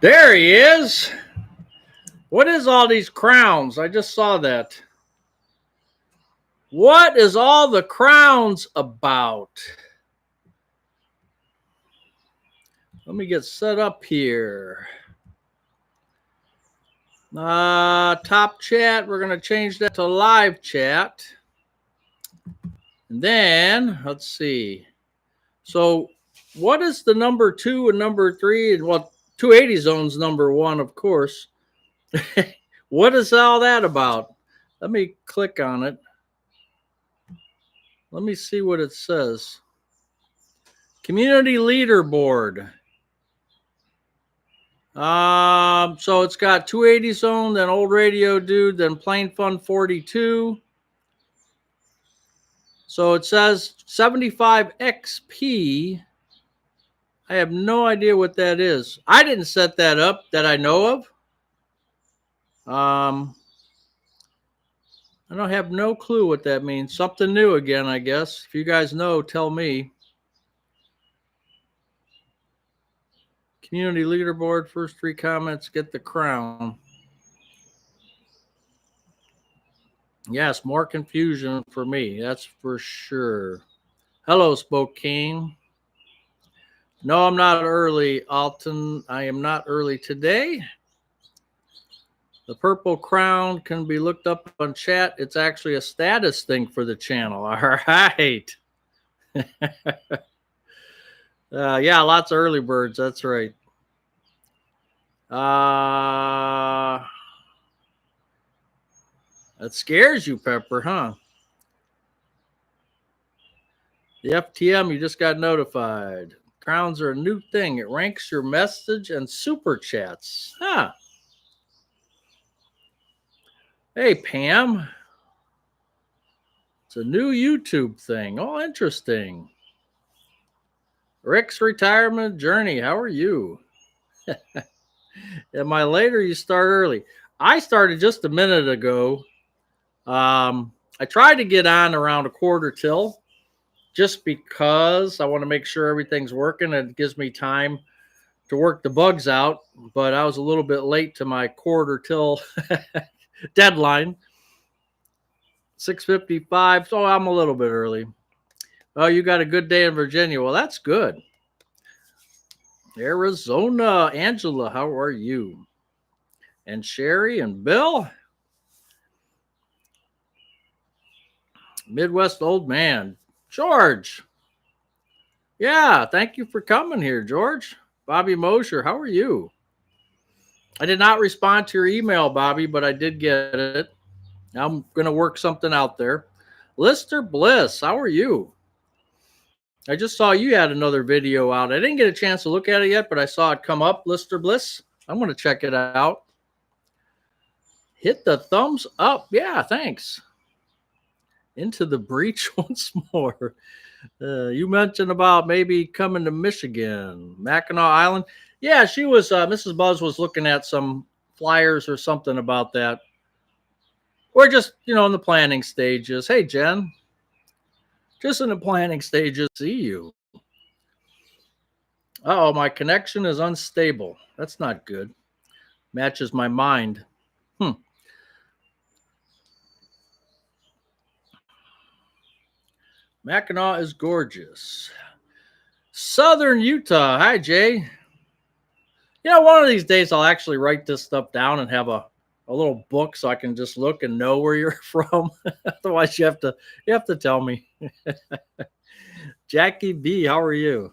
There he is. What is all these crowns? I just saw that. What is all the crowns about? Let me get set up here. Top chat, we're going to change that to live chat. And then, let's see. So, what is the number 2 and number 3? And well, 280 zone's number 1, of course. What is all that about? Let me click on it. Let me see what it says. Community leaderboard. So it's got 280 zone, then old radio dude, then plain fun 42. So it says 75 XP. I have no idea what that is. I didn't set that up that I know of. I don't have no clue what that means. Something new again, I guess. If you guys know, tell me. Community leaderboard, first 3 comments, get the crown. Yes, more confusion for me. That's for sure. Hello, Spokane. No, I'm not early, Alton. I am not early today. The purple crown can be looked up on chat. It's actually a status thing for the channel. All right. Yeah, lots of early birds. That's right. That scares you, Pepper, huh? The FTM, you just got notified. Crowns are a new thing. It ranks your message and super chats. Huh. Hey, Pam. It's a new YouTube thing. Oh, interesting. Rick's retirement journey. How are you? Am I late or you start early? I started just a minute ago. I tried to get on around 1/4 till just because I want to make sure everything's working and it gives me time to work the bugs out. But I was a little bit late to my 1/4 till deadline. 6:55, so I'm a little bit early. Oh, you got a good day in Virginia. Well, that's good. Arizona. Angela, how are you? And Sherry and Bill. Midwest old man. George. Yeah, thank you for coming here, George. Bobby Mosher, how are you? I did not respond to your email, Bobby, but I did get it. I'm going to work something out there. Lister Bliss, how are you? I just saw you had another video out. I didn't get a chance to look at it yet, but I saw it come up, Lister Bliss. I'm going to check it out. Hit the thumbs up. Yeah, thanks. Into the breach once more. You mentioned about maybe coming to Michigan, Mackinac Island. Yeah, she was, Mrs. Buzz was looking at some flyers or something about that. We're just, in the planning stages. Hey, Jen. Just in the planning stages. See you. Uh-oh, my connection is unstable. That's not good. Matches my mind. Mackinac is gorgeous. Southern Utah. Hi, Jay. One of these days I'll actually write this stuff down and have a little book so I can just look and know where you're from. Otherwise, you have to tell me. Jackie B, how are you?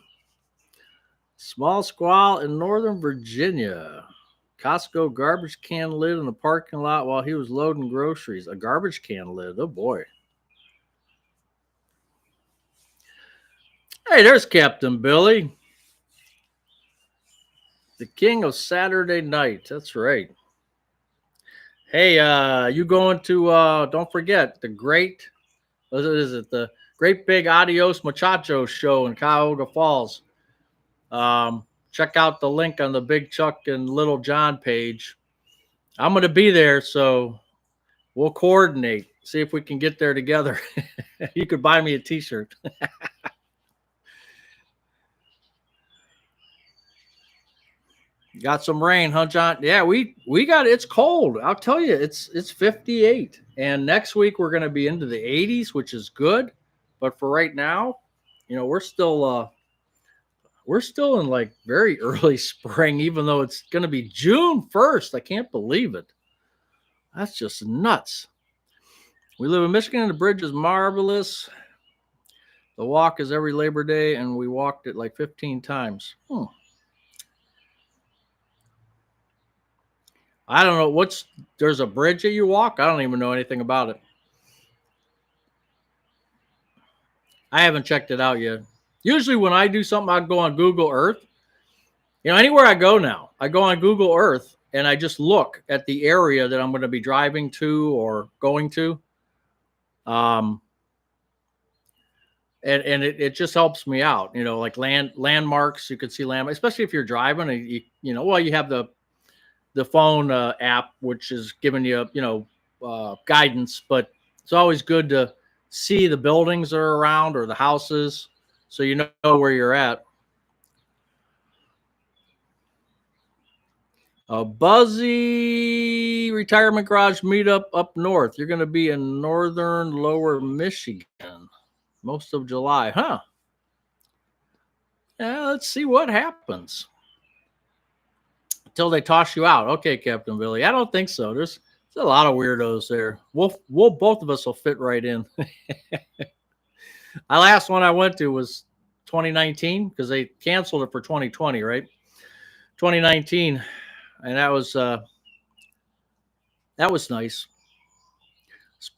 Small squall in Northern Virginia. Costco garbage can lid in the parking lot while he was loading groceries. A garbage can lid. Oh, boy. Hey, there's Captain Billy. The king of Saturday night. That's right. Hey, you going to, don't forget, the great Big Adios Muchachos show in Cuyahoga Falls. Check out the link on the Big Chuck and Little John page. I'm going to be there, so we'll coordinate, see if we can get there together. You could buy me a t-shirt. Got some rain, huh, John? Yeah, we got it's cold. I'll tell you, it's 58. And next week we're gonna be into the 80s, which is good. But for right now, we're still in like very early spring, even though it's gonna be June 1st. I can't believe it. That's just nuts. We live in Michigan and the bridge is marvelous. The walk is every Labor Day, and we walked it like 15 times. I don't know there's a bridge that you walk. I don't even know anything about it. I haven't checked it out yet. Usually when I do something, I go on Google Earth. Anywhere I go now, I go on Google Earth and I just look at the area that I'm going to be driving to or going to. And it just helps me out, like landmarks. You can see landmarks, especially if you're driving. And you have the phone app, which is giving you guidance, but it's always good to see the buildings that are around or the houses, so you know where you're at. A Buzzy Retirement Garage meetup up north. You're going to be in northern Lower Michigan most of July, huh? Yeah, let's see what happens until they toss you out. Okay, Captain Billy. I don't think so. There's a lot of weirdos there. We'll both of us will fit right in. The last one I went to was 2019 because they canceled it for 2020, right? 2019, and that was nice.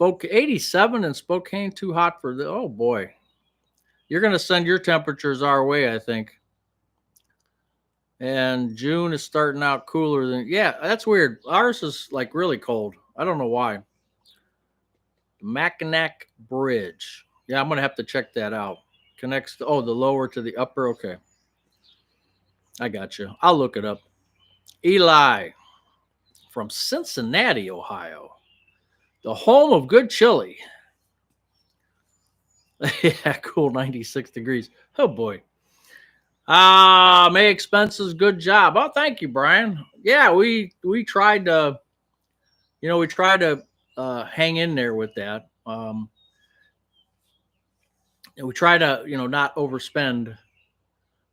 87 in Spokane, too hot for the. Oh boy, you're gonna send your temperatures our way, I think. And June is starting out cooler than. Yeah, that's weird. Ours is like really cold. I don't know why. Mackinac Bridge. Yeah, I'm gonna have to check that out. Connects the lower to the upper. Okay, I got you. I'll look it up. Eli from Cincinnati, Ohio, the home of good chili. Yeah, cool, 96 degrees. Oh boy. May expenses, good job. Oh, thank you, Brian. Yeah, we tried to, hang in there with that. And we try to, not overspend.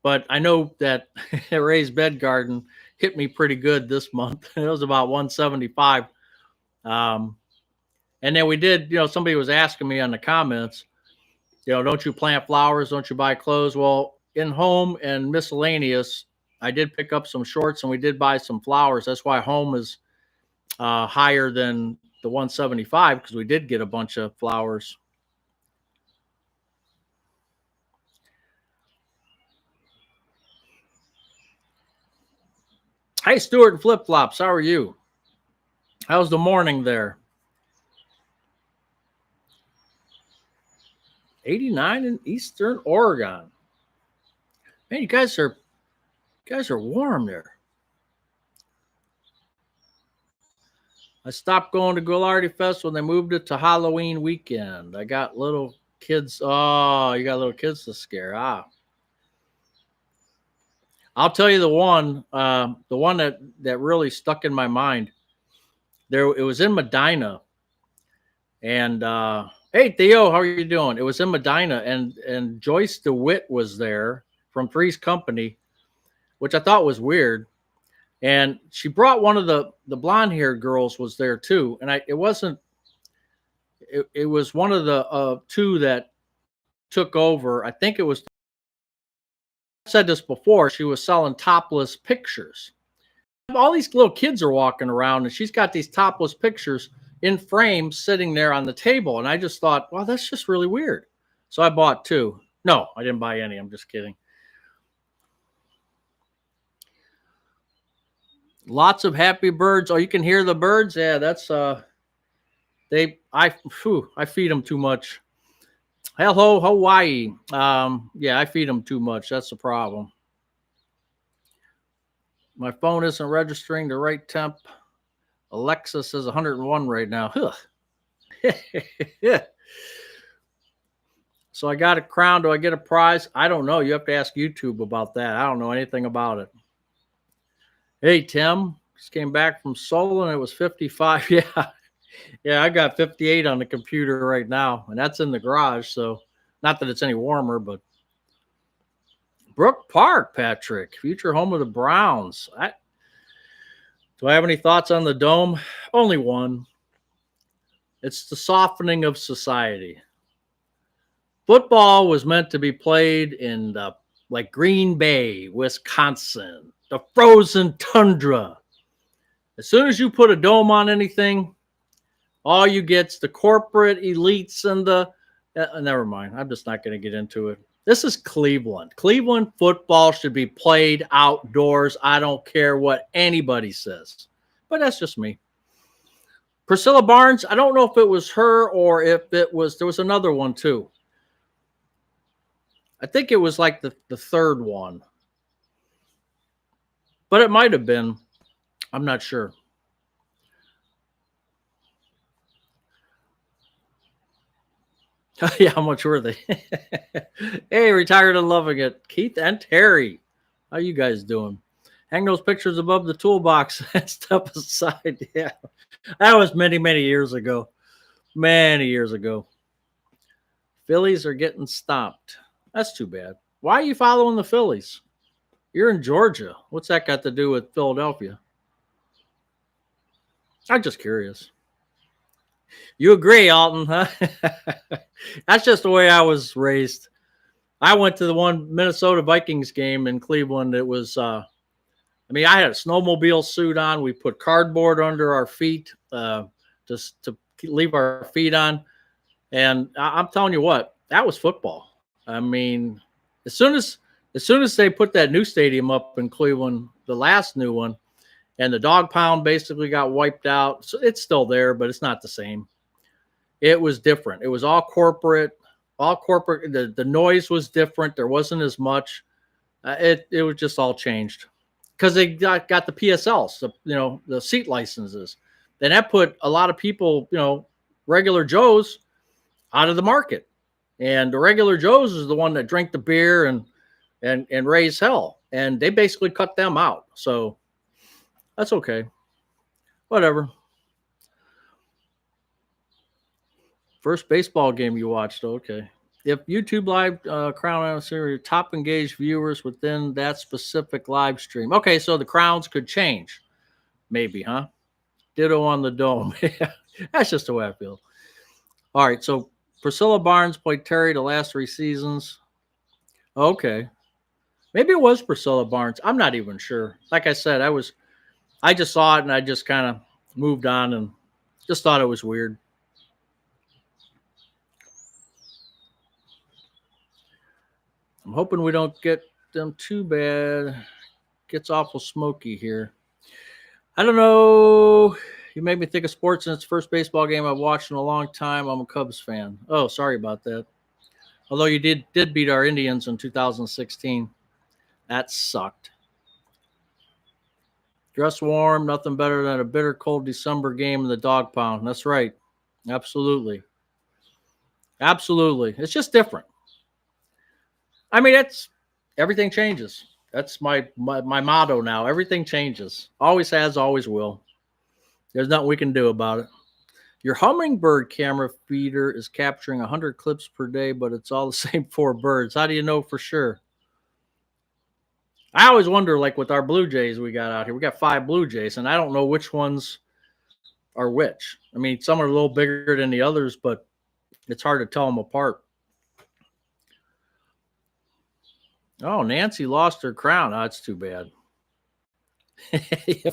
But I know that Ray's Bed Garden hit me pretty good this month. It was about 175. And then we did, somebody was asking me on the comments, don't you plant flowers? Don't you buy clothes? Well, in home and miscellaneous, I did pick up some shorts and we did buy some flowers. That's why home is higher than the 175 because we did get a bunch of flowers. Hey, Stuart and Flip Flops, how are you? How's the morning there? 89 in Eastern Oregon. Man, you guys are warm there. I stopped going to Goularty Fest when they moved it to Halloween weekend. I got little kids. Oh, you got little kids to scare. I'll tell you the one that really stuck in my mind. It was in Medina, and hey Theo, how are you doing? It was in Medina, and Joyce DeWitt was there from Three's Company, which I thought was weird. And she brought one of the blonde haired girls was there too, and it was one of the two that took over. I think it was. I said this before. She was selling topless pictures. All these little kids are walking around, and she's got these topless pictures in frames sitting there on the table. And I just thought, well, that's just really weird. So I bought two. No, I didn't buy any. I'm just kidding. Lots of happy birds. Oh, you can hear the birds? Yeah, that's I feed them too much. Hello, Hawaii. Yeah, I feed them too much. That's the problem. My phone isn't registering the right temp. Alexa says 101 right now. Yeah. So I got a crown. Do I get a prize? I don't know. You have to ask YouTube about that. I don't know anything about it. Hey, Tim. Just came back from Solon. It was 55. Yeah. Yeah, I got 58 on the computer right now, and that's in the garage. So, not that it's any warmer, but Brook Park, Patrick, future home of the Browns. Do I have any thoughts on the dome? Only one. It's the softening of society. Football was meant to be played in like Green Bay, Wisconsin, the frozen tundra. As soon as you put a dome on anything, all you get's the corporate elites and the. Never mind. I'm just not going to get into it. This is Cleveland. Cleveland football should be played outdoors. I don't care what anybody says, but that's just me. Priscilla Barnes. I don't know if it was her or if it was. There was another one too. I think it was like the third one, but it might have been. I'm not sure. Yeah, how much were they? Hey, retired and loving it. Keith and Terry. How you guys doing? Hang those pictures above the toolbox and step aside. Yeah. That was many, many years ago. Many years ago. Phillies are getting stomped. That's too bad. Why are you following the Phillies? You're in Georgia. What's that got to do with Philadelphia? I'm just curious. You agree, Alton, huh? That's just the way I was raised. I went to the one Minnesota Vikings game in Cleveland. It was, I had a snowmobile suit on. We put cardboard under our feet just to leave our feet on. And I'm telling you what, that was football. I mean, as soon as they put that new stadium up in Cleveland, the last new one, and the dog pound basically got wiped out. So it's still there, but it's not the same. It was different. It was all corporate. The noise was different. There wasn't as much. It was just all changed because they got the PSLs, the seat licenses. Then that put a lot of people, regular Joes, out of the market. And the regular Joes is the one that drank the beer and raise hell. And they basically cut them out. So that's okay. Whatever. First baseball game you watched. Okay. If YouTube Live Crown Announcer, top engaged viewers within that specific live stream. Okay, so the crowns could change. Maybe, huh? Ditto on the dome. That's just the way I feel. All right, so Priscilla Barnes played Terry the last 3 seasons. Okay. Maybe it was Priscilla Barnes. I'm not even sure. Like I said, I just saw it and I just kind of moved on and just thought it was weird. I'm hoping we don't get them too bad. Gets awful smoky here. I don't know. You made me think of sports, and it's the first baseball game I've watched in a long time. I'm a Cubs fan. Oh, sorry about that. Although you did beat our Indians in 2016. That sucked. Dress warm, nothing better than a bitter cold December game in the dog pound. That's right. Absolutely. Absolutely. It's just different. I mean, everything changes. That's my motto now. Everything changes. Always has, always will. There's nothing we can do about it. Your hummingbird camera feeder is capturing 100 clips per day, but it's all the same 4 birds. How do you know for sure? I always wonder, like with our Blue Jays we got out here, we got 5 Blue Jays, and I don't know which ones are which. I mean, some are a little bigger than the others, but it's hard to tell them apart. Oh, Nancy lost her crown. Oh, that's too bad.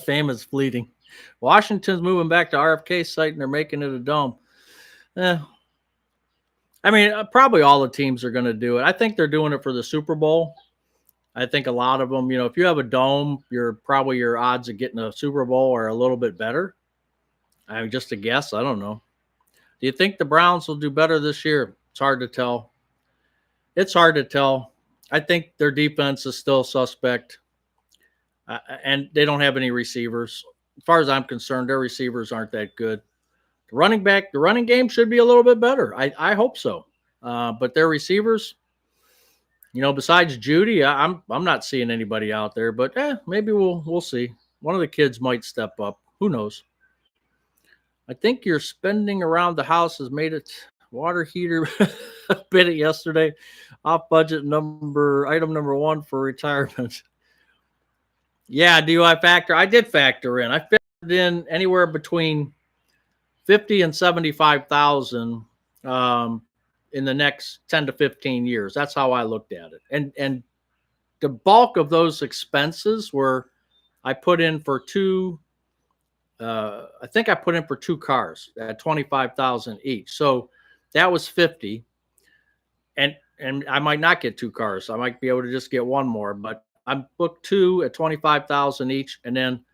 Fame is fleeting. Washington's moving back to RFK site, and they're making it a dome. I mean, probably all the teams are going to do it. I think they're doing it for the Super Bowl. I think a lot of them, if you have a dome, your odds of getting a Super Bowl are a little bit better. I mean, just a guess. I don't know. Do you think the Browns will do better this year? It's hard to tell. I think their defense is still suspect, and they don't have any receivers. As far as I'm concerned, their receivers aren't that good. The running game should be a little bit better. I hope so. But their receivers, besides Judy, I'm not seeing anybody out there. But maybe we'll see. One of the kids might step up. Who knows? I think your spending around the house has made it water heater bid it yesterday. Off budget item number one for retirement. Yeah, do I factor? I did factor in. I figured in anywhere between 50 and 75,000 in the next 10 to 15 years. That's how I looked at it. And the bulk of those expenses were I put in for two I think I put in for two cars at 25,000 each. So that was 50. And I might not get two cars. I might be able to just get one more, but I'm booked two at 25,000 each, and then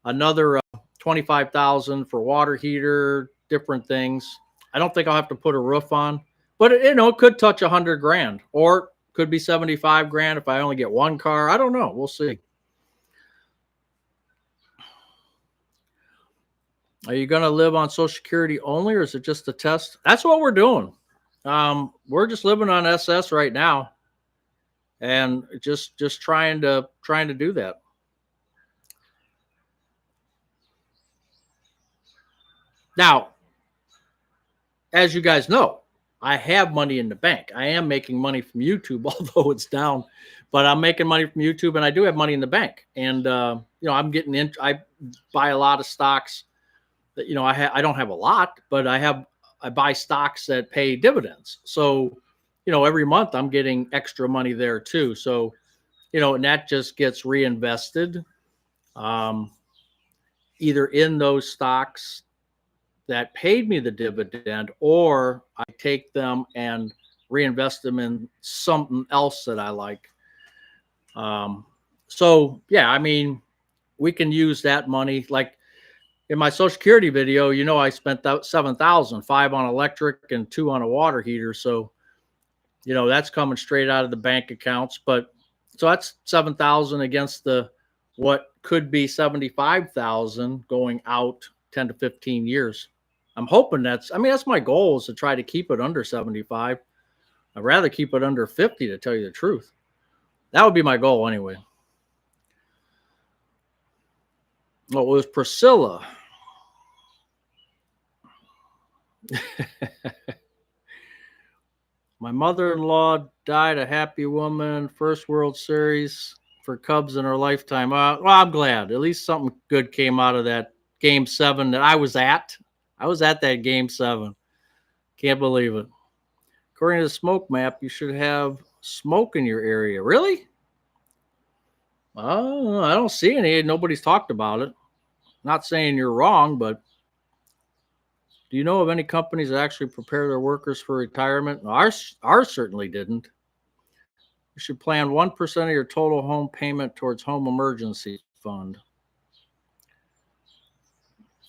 another 25,000 for water heater, different things. I don't think I'll have to put a roof on, but it could touch 100 grand, or could be 75 grand if I only get one car. I don't know. We'll see. Are you going to live on Social Security only, or is it just a test? That's what we're doing. We're just living on SS right now, and just trying to do that. Now, as you guys know, I have money in the bank. I am making money from YouTube, although it's down, but I'm making money from YouTube, and I do have money in the bank. And I'm getting in. I buy a lot of stocks. That I don't have a lot, but I buy stocks that pay dividends. So, every month I'm getting extra money there too. So, and that just gets reinvested, either in those stocks that paid me the dividend, or I take them and reinvest them in something else that I like. So yeah, I mean, we can use that money. Like in my Social Security video, I spent $7,000, 5 on electric and 2 on a water heater. So, that's coming straight out of the bank accounts. But so that's 7,000 against what could be 75,000 going out 10 to 15 years. I'm hoping that's my goal, is to try to keep it under 75. I'd rather keep it under 50, to tell you the truth. That would be my goal anyway. Well, it was Priscilla. My mother-in-law died a happy woman, first World Series for Cubs in her lifetime. Well, I'm glad. At least something good came out of that Game 7 that I was at. I was at that Game 7. Can't believe it. According to the smoke map, you should have smoke in your area. Really? Oh, I don't see any. Nobody's talked about it. Not saying you're wrong, but do you know of any companies that actually prepare their workers for retirement? Ours certainly didn't. You should plan 1% of your total home payment towards home emergency fund.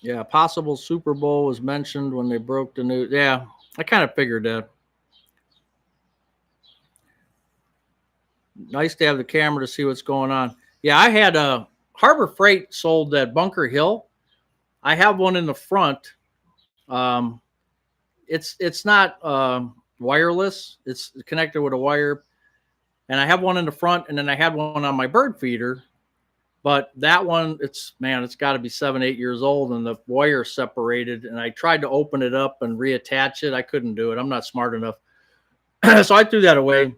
Yeah, possible Super Bowl was mentioned when they broke the news. Yeah, I kind of figured that. Nice to have the camera to see what's going on. Yeah, I had Harbor Freight sold that Bunker Hill. I have one in the front. It's not wireless. It's connected with a wire. And I have one in the front, and then I had one on my bird feeder. But that one, it's got to be 7-8 years old, and the wire separated. And I tried to open it up and reattach it. I couldn't do it. I'm not smart enough. So I threw that away.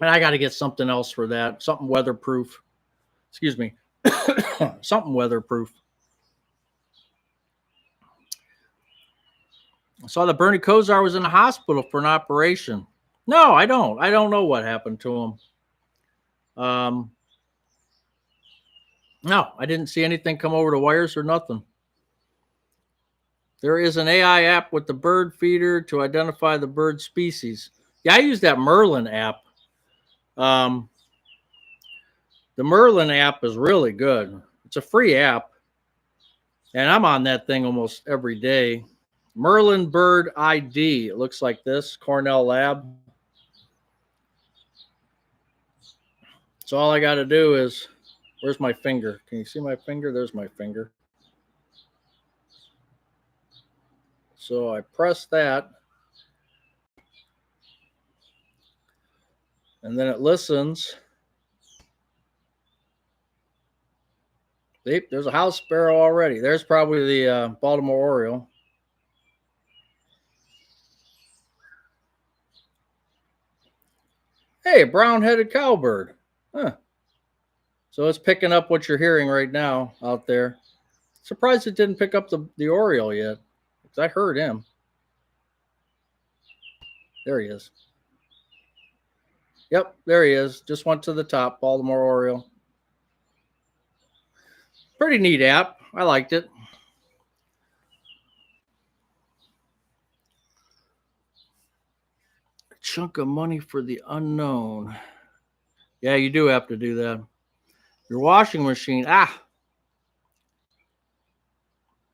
And I got to get something else for that. Something weatherproof. Excuse me. Something weatherproof. I saw that Bernie Kosar was in the hospital for an operation. No, I don't. I don't know what happened to him. No, I didn't see anything come over the wires or nothing. There is an AI app with the bird feeder to identify the bird species. Yeah, I use that Merlin app. The Merlin app is really good. It's a free app, and I'm on that thing almost every day. Merlin Bird ID. It looks like this. Cornell Lab. So all I got to do is, where's my finger? Can you see my finger? There's my finger. So I press that, and then it listens. There's a house sparrow already. There's probably the Baltimore Oriole. Hey, a brown-headed cowbird. Huh. So it's picking up what you're hearing right now out there. Surprised it didn't pick up the Oriole yet. Because I heard him. There he is. Yep, there he is. Just went to the top, Baltimore Oriole. Pretty neat app. I liked it. A chunk of money for the unknown. Yeah, you do have to do that. Your washing machine. Ah.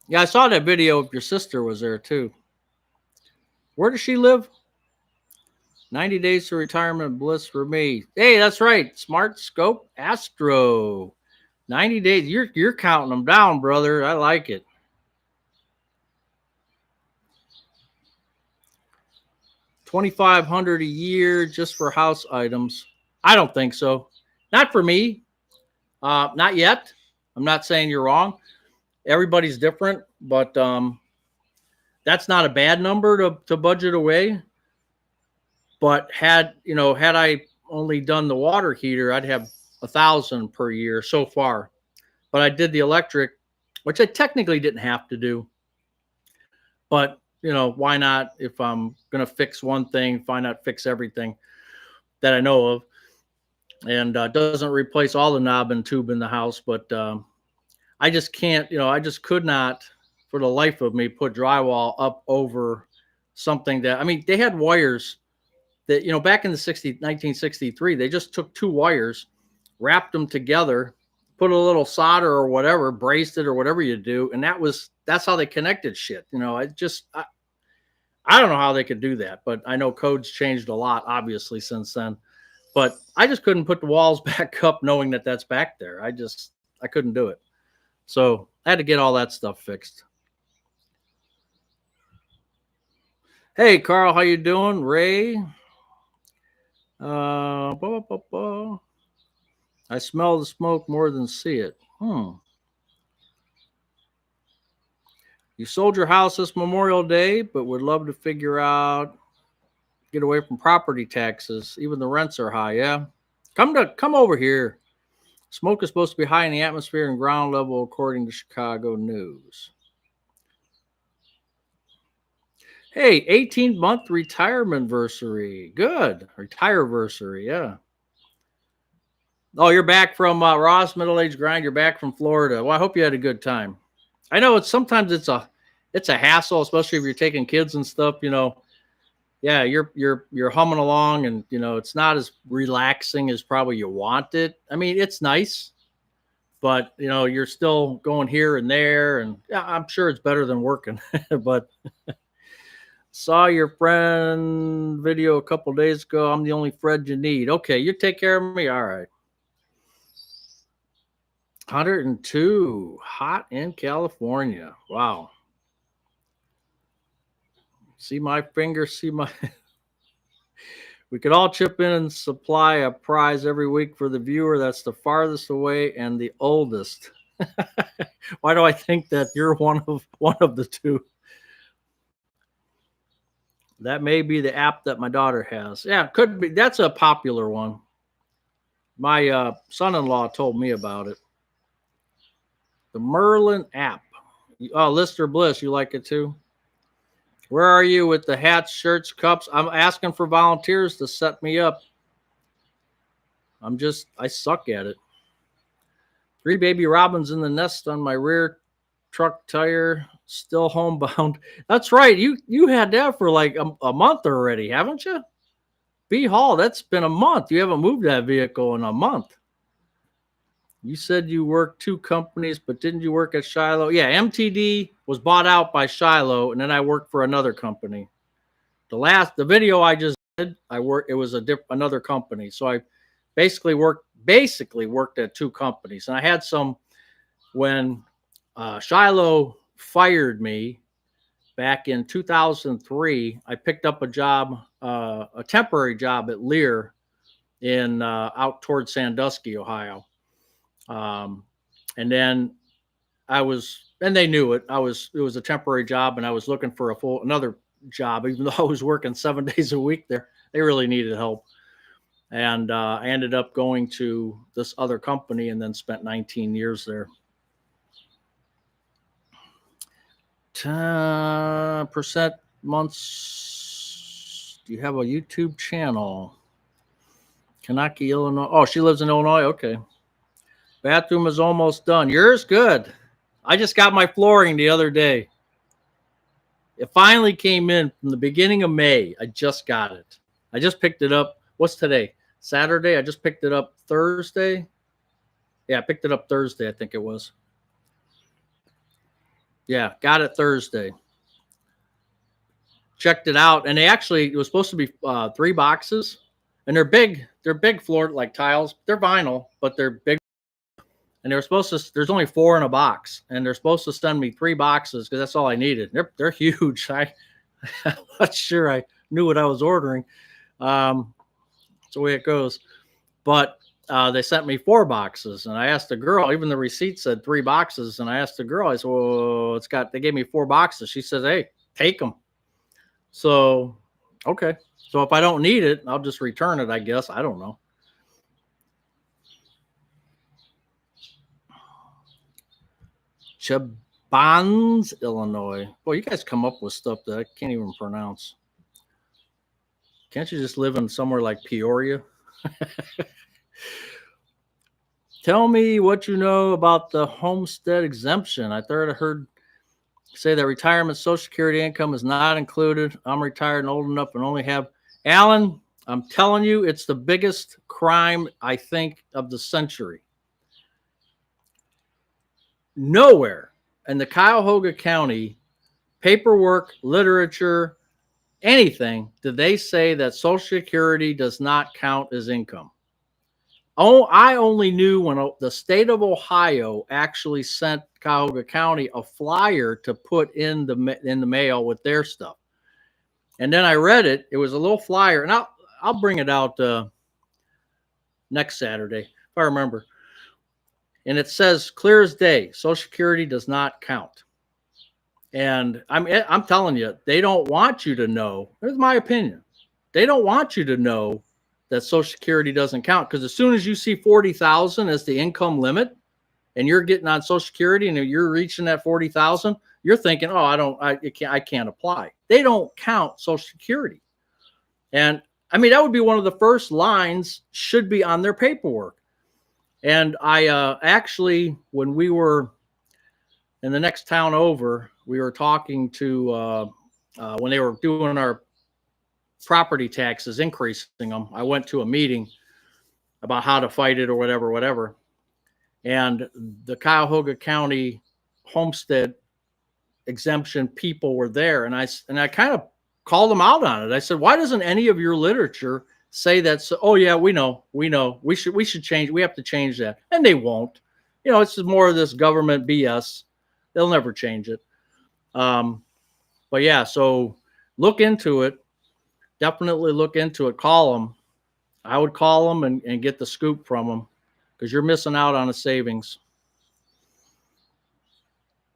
Yeah, I saw that video of your sister was there too. Where does she live? 90 days to retirement bliss for me. Hey, that's right. Smart Scope Astro. 90 days. You're counting them down, brother. I like it. $2,500 a year just for house items. I don't think so. Not for me. Not yet. I'm not saying you're wrong. Everybody's different, but that's not a bad number to budget away. But had I only done the water heater, I'd have 1,000 per year so far. But I did the electric, which I technically didn't have to do. But why not? If I'm gonna fix one thing, why not fix everything that I know of? And doesn't replace all the knob and tube in the house, but I just can't. I just could not, for the life of me, put drywall up over something that. I mean, they had wires that back in the 1963, they just took two wires, wrapped them together, put a little solder or whatever, braced it or whatever you do, and that's how they connected shit. I don't know how they could do that, but I know codes changed a lot, obviously, since then. But I just couldn't put the walls back up knowing that that's back there. I couldn't do it. So I had to get all that stuff fixed. Hey, Carl, how you doing? Ray? Blah, blah, blah, blah. I smell the smoke more than see it. You sold your house this Memorial Day, but would love to get away from property taxes. Even the rents are high. Yeah, come over here. Smoke is supposed to be high in the atmosphere and ground level, according to Chicago News. Hey, 18-month retirement anniversary. Good. Retireversary, yeah. Oh, you're back from Ross Middle Age Grind. You're back from Florida. Well, I hope you had a good time. I know sometimes it's a hassle, especially if you're taking kids and stuff. Yeah, you're humming along, and it's not as relaxing as probably you want it. I mean, it's nice, but you're still going here and there, and yeah, I'm sure it's better than working. But saw your friend video a couple days ago. I'm the only Fred you need. Okay, you take care of me. All right. 102, hot in California. Wow. See my finger, see my. We could all chip in and supply a prize every week for the viewer that's the farthest away and the oldest. Why do I think that you're one of the two? That may be the app that my daughter has. Yeah, could be. That's a popular one. My son-in-law told me about it. The Merlin app. Oh, Lister Bliss, you like it too? Where are you with the hats, shirts, cups? I'm asking for volunteers to set me up. I suck at it. 3 baby robins in the nest on my rear truck tire, still homebound. That's right. You had that for like a month already, haven't you? B Hall, that's been a month. You haven't moved that vehicle in a month. You said you worked 2 companies, but didn't you work at Shiloh? Yeah, MTD was bought out by Shiloh, and then I worked for another company. The video I just did, it was another company. So I basically worked at 2 companies. And I had some when Shiloh fired me back in 2003. I picked up a job, a temporary job at Lear in out towards Sandusky, Ohio. And then and they knew it. It was a temporary job, and I was looking for another job, even though I was working 7 days a week there. They really needed help. And I ended up going to this other company and then spent 19 years there. 10% months. Do you have a YouTube channel? Kanaki, Illinois. Oh, she lives in Illinois. Okay. Bathroom is almost done. Yours? Good. I just got my flooring the other day. It finally came in from the beginning of May. I just got it. I just picked it up. What's today? Saturday. I just picked it up Thursday. Yeah, I picked it up Thursday, I think it was. Yeah, got it Thursday. Checked it out, and it was supposed to be 3 boxes, and they're big. They're big floor like tiles. They're vinyl, but they're big. And there's only 4 in a box, and they're supposed to send me 3 boxes because that's all I needed. They're huge. I'm not sure I knew what I was ordering. That's the way it goes. But they sent me 4 boxes, and I asked the girl. Even the receipt said 3 boxes, and I asked the girl. I said, "Well, they gave me 4 boxes." She says, "Hey, take them." So, okay. So if I don't need it, I'll just return it, I guess. I don't know. Chabans, Illinois. Boy, you guys come up with stuff that I can't even pronounce. Can't you just live in somewhere like Peoria? Tell me what you know about the homestead exemption. I heard say that retirement Social Security income is not included. I'm retired and old enough and only have. Alan, I'm telling you, it's the biggest crime, I think, of the century. Nowhere in the Cuyahoga County paperwork, literature, anything, did they say that Social Security does not count as income. Oh, I only knew when the state of Ohio actually sent Cuyahoga County a flyer to put in the mail with their stuff. And then I read it. It was a little flyer, and I'll bring it out next Saturday if I remember. And it says clear as day, Social Security does not count. And I'm telling you, they don't want you to know. Here's my opinion. They don't want you to know that Social Security doesn't count, because as soon as you see 40,000 as the income limit, and you're getting on Social Security and you're reaching that 40,000, you're thinking, oh, I can't apply. They don't count Social Security. And I mean, that would be one of the first lines should be on their paperwork. And I actually, when we were in the next town over, we were talking to, when they were doing our property taxes, increasing them, I went to a meeting about how to fight it or whatever. And the Cuyahoga County homestead exemption people were there. And I kind of called them out on it. I said, why doesn't any of your literature say that? So, oh yeah, we know, we should change. We have to change that. And they won't, it's just more of this government BS. They'll never change it. But yeah, so look into it. Definitely look into it. Call them. I would call them and get the scoop from them, because you're missing out on a savings.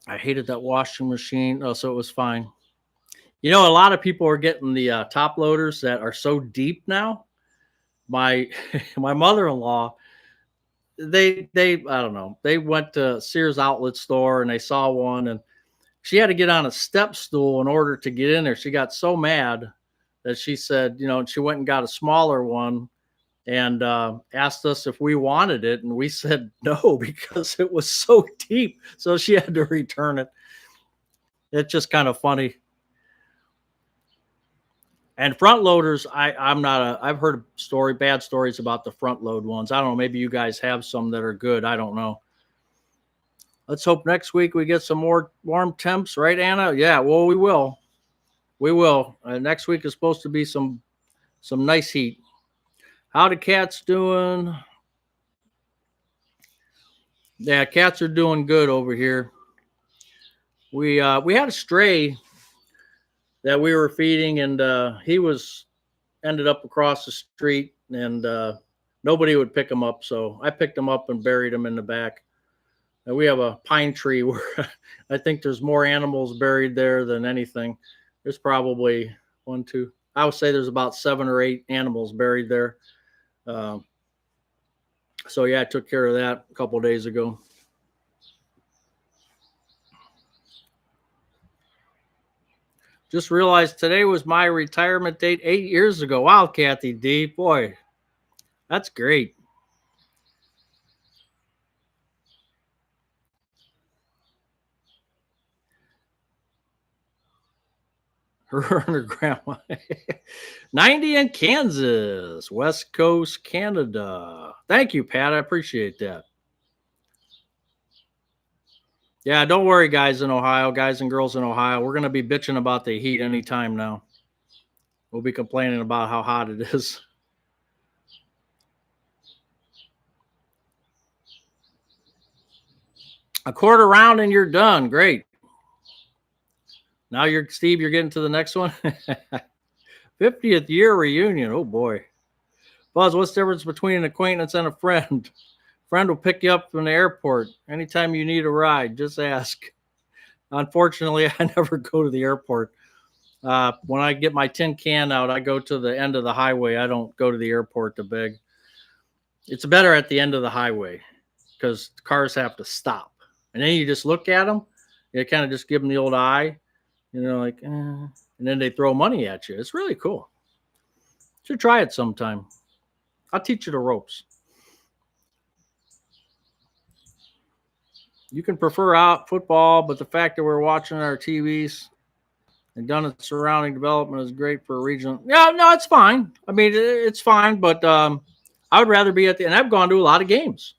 I hated that washing machine. Oh, so it was fine. A lot of people are getting the top loaders that are so deep now. My mother-in-law, they I don't know. They went to Sears outlet store and they saw one, and she had to get on a step stool in order to get in there. She got so mad that she said, she went and got a smaller one and asked us if we wanted it. And we said no, because it was so deep. So she had to return it. It's just kind of funny. And front loaders, I've heard bad stories about the front load ones. I don't know. Maybe you guys have some that are good. I don't know. Let's hope next week we get some more warm temps, right, Anna? Yeah, well, we will. We will. Next week is supposed to be some nice heat. How the cats doing? Yeah, cats are doing good over here. We had a stray that we were feeding, and he ended up across the street, and nobody would pick him up. So I picked him up and buried him in the back. And we have a pine tree where I think there's more animals buried there than anything. There's probably one, two. I would say there's about 7 or 8 animals buried there. So yeah, I took care of that a couple of days ago. Just realized today was my retirement date 8 years ago. Wow, Kathy D. Boy, that's great. Her and her grandma. 90 in Kansas, West Coast, Canada. Thank you, Pat. I appreciate that. Yeah, don't worry, guys in Ohio, guys and girls in Ohio. We're going to be bitching about the heat anytime now. We'll be complaining about how hot it is. A quarter round and you're done. Great. Now you're Steve, you're getting to the next one. 50th year reunion. Oh boy. Buzz, what's the difference between an acquaintance and a friend? Friend will pick you up from the airport. Anytime you need a ride, just ask. Unfortunately, I never go to the airport. When I get my tin can out, I go to the end of the highway. I don't go to the airport to beg. It's better at the end of the highway because cars have to stop. And then you just look at them. You kind of just give them the old eye, like, and then they throw money at you. It's really cool. Should try it sometime. I'll teach you the ropes. You can prefer out football, but the fact that we're watching our TVs and done its surrounding development is great for a region. Yeah, no, it's fine. I mean, it's fine, but I would rather be and I've gone to a lot of games,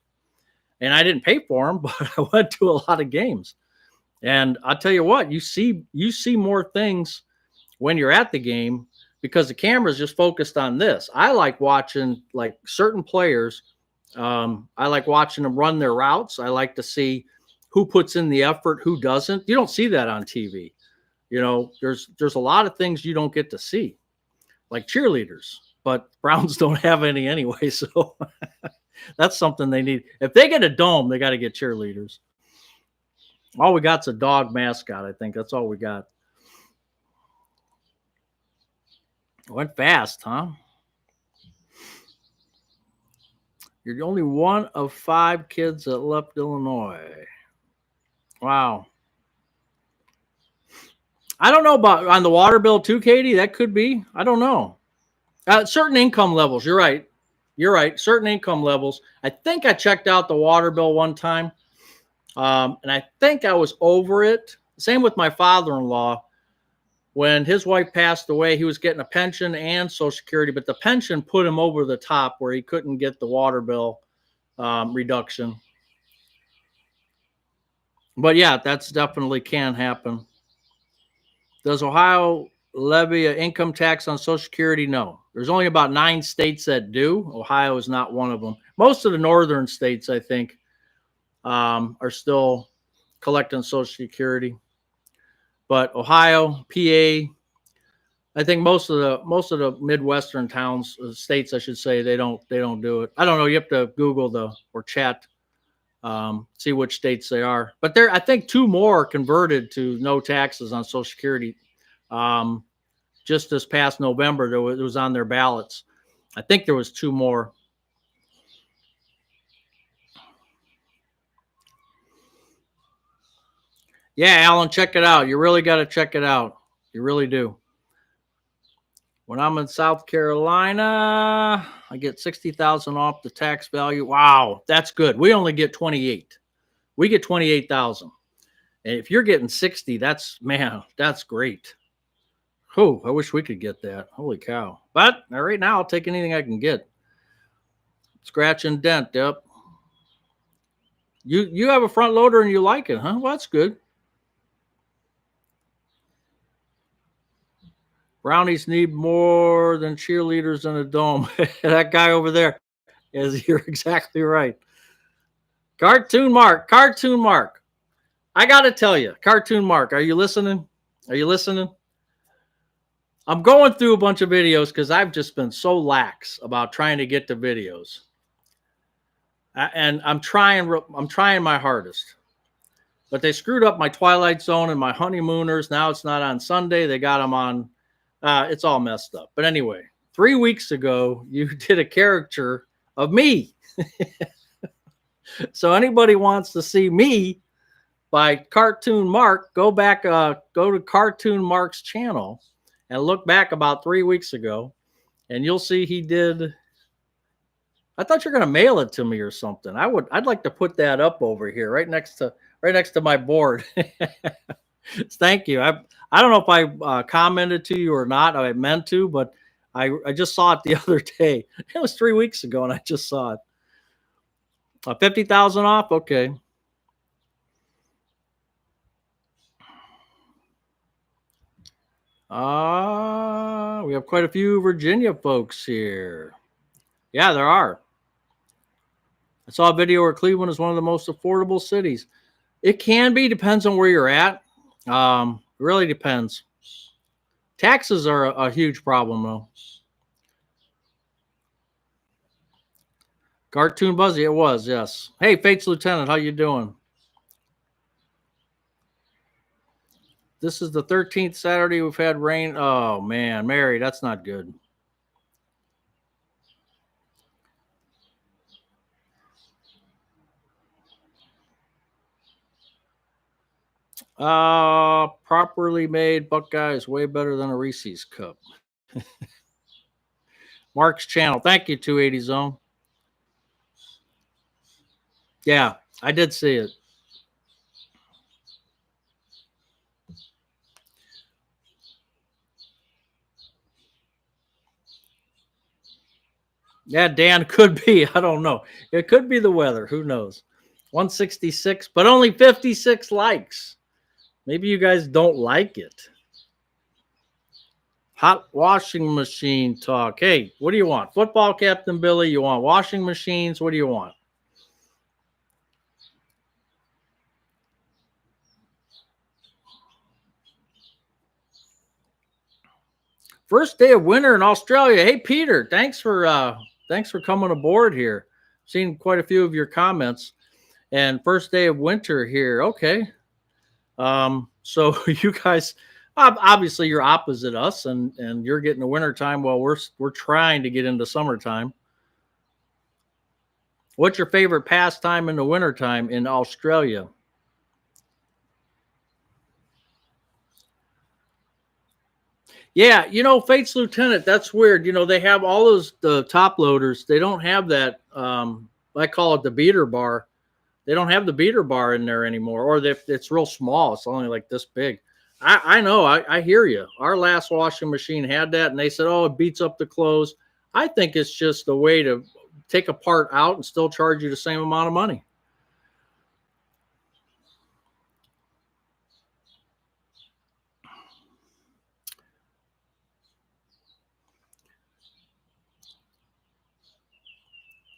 and I didn't pay for them, but I went to a lot of games. And I'll tell you what, you see more things when you're at the game because the camera's just focused on this. I like watching like certain players. I like watching them run their routes. I like to see who puts in the effort, who doesn't. You don't see that on TV. There's a lot of things you don't get to see, like cheerleaders, but Browns don't have any anyway. So that's something they need. If they get a dome, they got to get cheerleaders. All we got's a dog mascot. I think that's all we got. Went fast, huh? You're the only one of 5 kids that left Illinois. Wow. I don't know about on the water bill too, Katie. That could be. I don't know. Certain income levels. You're right. Certain income levels. I think I checked out the water bill one time, and I think I was over it. Same with my father-in-law. When his wife passed away, he was getting a pension and Social Security, but the pension put him over the top where he couldn't get the water bill reduction. But yeah, that's definitely can happen. Does Ohio levy an income tax on Social Security? No. There's only about 9 states that do. Ohio is not one of them. Most of the northern states, I think, are still collecting Social Security. But Ohio, PA, I think most of the Midwestern towns, states, I should say, they don't do it. I don't know. You have to Google or chat, see which states they are. But I think 2 more converted to no taxes on Social Security. Just this past November, it was on their ballots. I think there was 2 more. Yeah, Alan, check it out. You really got to check it out. You really do. When I'm in South Carolina, I get 60,000 off the tax value. Wow, that's good. We only get 28. We get 28,000. And if you're getting 60, that's great. Oh, I wish we could get that. Holy cow. But right now, I'll take anything I can get. Scratch and dent, yep. You have a front loader and you like it, huh? Well, that's good. Brownies need more than cheerleaders in a dome. That guy over there you're exactly right. Cartoon Mark. I got to tell you, Cartoon Mark, are you listening? I'm going through a bunch of videos because I've just been so lax about trying to get to videos. And I'm trying my hardest. But they screwed up my Twilight Zone and my Honeymooners. Now it's not on Sunday. They got them on. It's all messed up. But anyway, 3 weeks ago, you did a caricature of me. So anybody wants to see me by Cartoon Mark, go to Cartoon Mark's channel and look back about 3 weeks ago, and you'll see he did. I thought you're going to mail it to me or something. I'd like to put that up over here, right next to my board. Thank you. I don't know if I commented to you or not. I meant to, but I just saw it the other day. It was 3 weeks ago, and I just saw it. 50,000 off. Okay. We have quite a few Virginia folks here. Yeah, there are. I saw a video where Cleveland is one of the most affordable cities. It can be, depends on where you're at. It really depends. Taxes are a huge problem, though. Cartoon Buzzy, it was, yes. Hey, Fates Lieutenant, how you doing? This is the 13th Saturday we've had rain. Oh, man, Mary, that's not good. Properly made Buckeye is way better than a Reese's cup. Mark's channel. Thank you, 280 Zone. Yeah, I did see it. Yeah, Dan, could be. I don't know. It could be the weather. Who knows? 166, but only 56 likes. Maybe you guys don't like it. Hot washing machine talk. Hey, what do you want? Football Captain Billy? You want washing machines? What do you want? First day of winter in Australia. Hey, Peter, thanks for coming aboard here. Seen quite a few of your comments. And first day of winter here. Okay. So you guys, obviously you're opposite us, and you're getting the winter time while we're trying to get into summertime. What's your favorite pastime in the wintertime in Australia? Yeah, Fates Lieutenant, that's weird. They have all the top loaders. They don't have that. I call it the beater bar. They don't have the beater bar in there anymore, or it's real small. It's only like this big. I know. I hear you. Our last washing machine had that, and they said, "Oh, it beats up the clothes." I think it's just a way to take a part out and still charge you the same amount of money.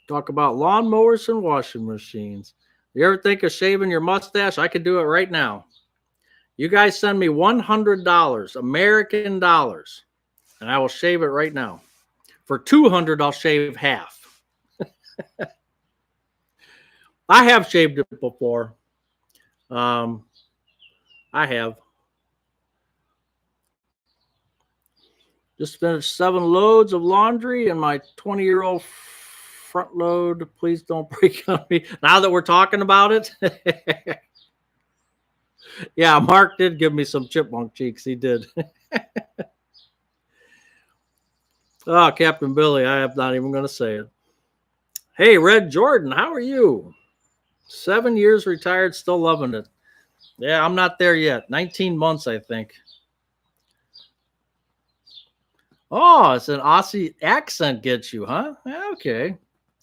Talk about lawnmowers and washing machines. You ever think of shaving your mustache? I could do it right now. You guys send me $100, American dollars, and I will shave it right now. For $200, I'll shave half. I have shaved it before. I have. Just finished 7 loads of laundry and my 20-year-old front load. Please don't break on me. Now that we're talking about it. Yeah, Mark did give me some chipmunk cheeks. He did. Oh, Captain Billy, I am not even going to say it. Hey, Red Jordan, how are you? 7 years retired, still loving it. Yeah, I'm not there yet. 19 months, I think. Oh, it's an Aussie accent gets you, huh? Okay.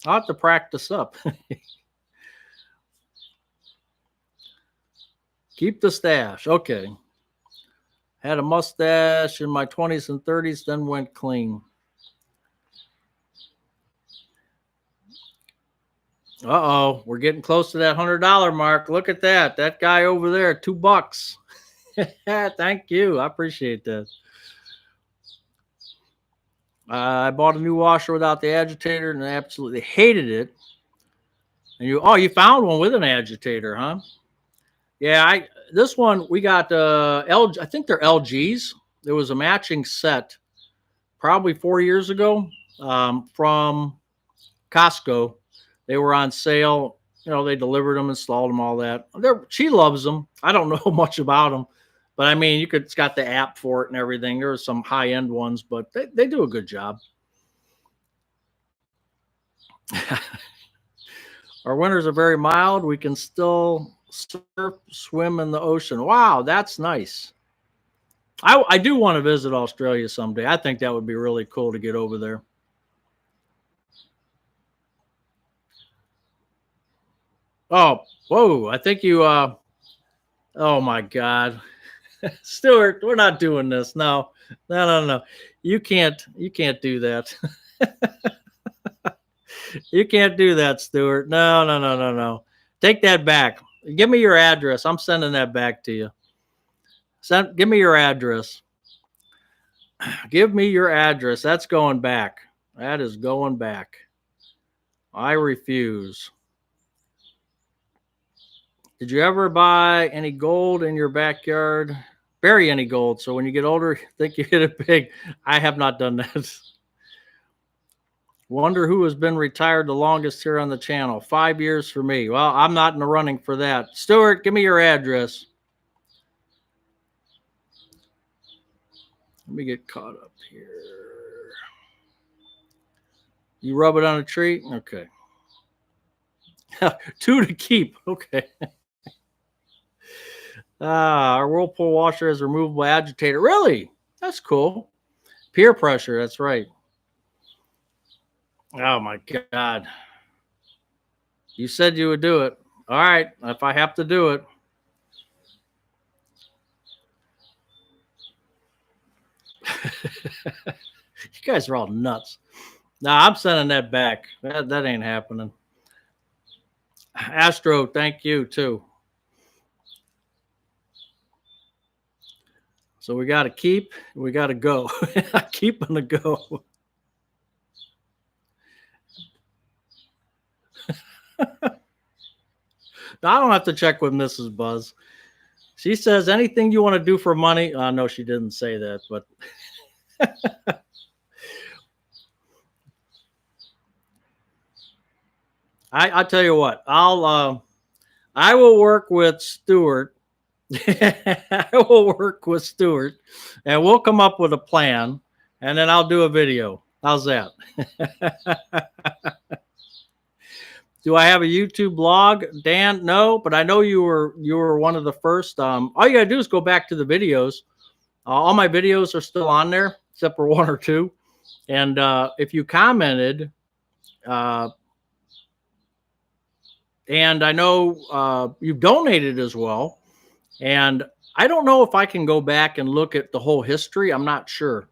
I'll have to practice up. Keep the stash. Okay. Had a mustache in my 20s and 30s, then went clean. Uh-oh, we're getting close to that $100 mark. Look at that. That guy over there, $2. Thank you. I appreciate that. I bought a new washer without the agitator and I absolutely hated it. And you found one with an agitator, huh? Yeah, this one we got LG. I think they're LGs. There was a matching set probably 4 years ago from Costco. They were on sale. They delivered them, installed them, all that. She loves them. I don't know much about them, but I mean, it's got the app for it and everything. There are some high end ones, but they do a good job. Our winters are very mild. We can still surf, swim in the ocean. Wow, that's nice. I do want to visit Australia someday. I think that would be really cool to get over there. Oh, whoa. I think you, oh my God. Stuart, we're not doing this. No, no, no, no. You can't do that. You can't do that, Stuart. No, no, no, no, no. Take that back. Give me your address. I'm sending that back to you. Give me your address. Give me your address. That's going back. That is going back. I refuse. Did you ever buy any gold in your backyard? Bury any gold. So when you get older, think you hit it big. I have not done that. Wonder who has been retired the longest here on the channel. 5 years for me. Well, I'm not in the running for that. Stuart, give me your address. Let me get caught up here. You rub it on a tree? Okay. 2 to keep. Okay. Our Whirlpool washer has a removable agitator. Really? That's cool. Peer pressure. That's right. Oh, my God. You said you would do it. All right. If I have to do it. You guys are all nuts. No, I'm sending that back. That ain't happening. Astro, thank you, too. So we got to keep. We got to go. Keep and to go. I don't have to check with Mrs. Buzz. She says anything you want to do for money. No, she didn't say that, but I tell you what, I will work with Stuart. I will work with Stuart, and we'll come up with a plan, and then I'll do a video. How's that? Do I have a YouTube blog, Dan? No, but I know you were one of the first. All you gotta do is go back to the videos. All my videos are still on there, except for 1 or 2. And if you commented, and I know you've donated as well. And I don't know if I can go back and look at the whole history. I'm not sure.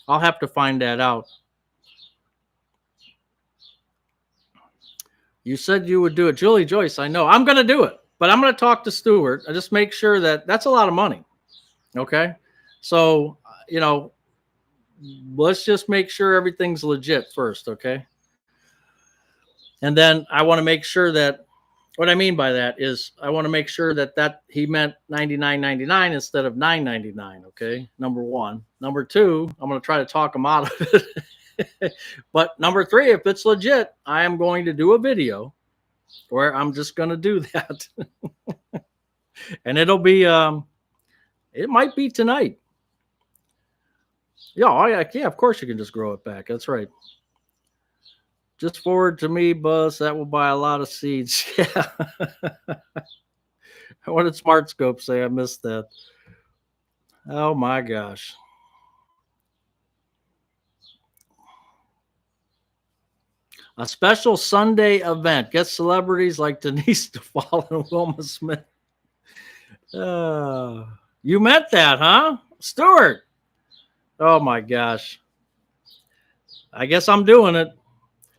I'll have to find that out. You said you would do it. Julie Joyce, I know. I'm going to do it. But I'm going to talk to Stuart. I just make sure that's a lot of money. Okay? So, let's just make sure everything's legit first, okay? And then I want to make sure that what I mean by that is I want to make sure that he meant $99.99 instead of $9.99, okay? Number 1. Number 2, I'm going to try to talk him out of it. But number 3, if it's legit, I am going to do a video where I'm just going to do that. And it'll be, it might be tonight. Yeah, of course you can just grow it back. That's right. Just forward to me, Buzz. That will buy a lot of seeds. Yeah. What did Smart Scope say? I missed that. Oh, my gosh. A special Sunday event. Get celebrities like Denise DeFall and Wilma Smith. You meant that, huh? Stuart. Oh, my gosh. I guess I'm doing it.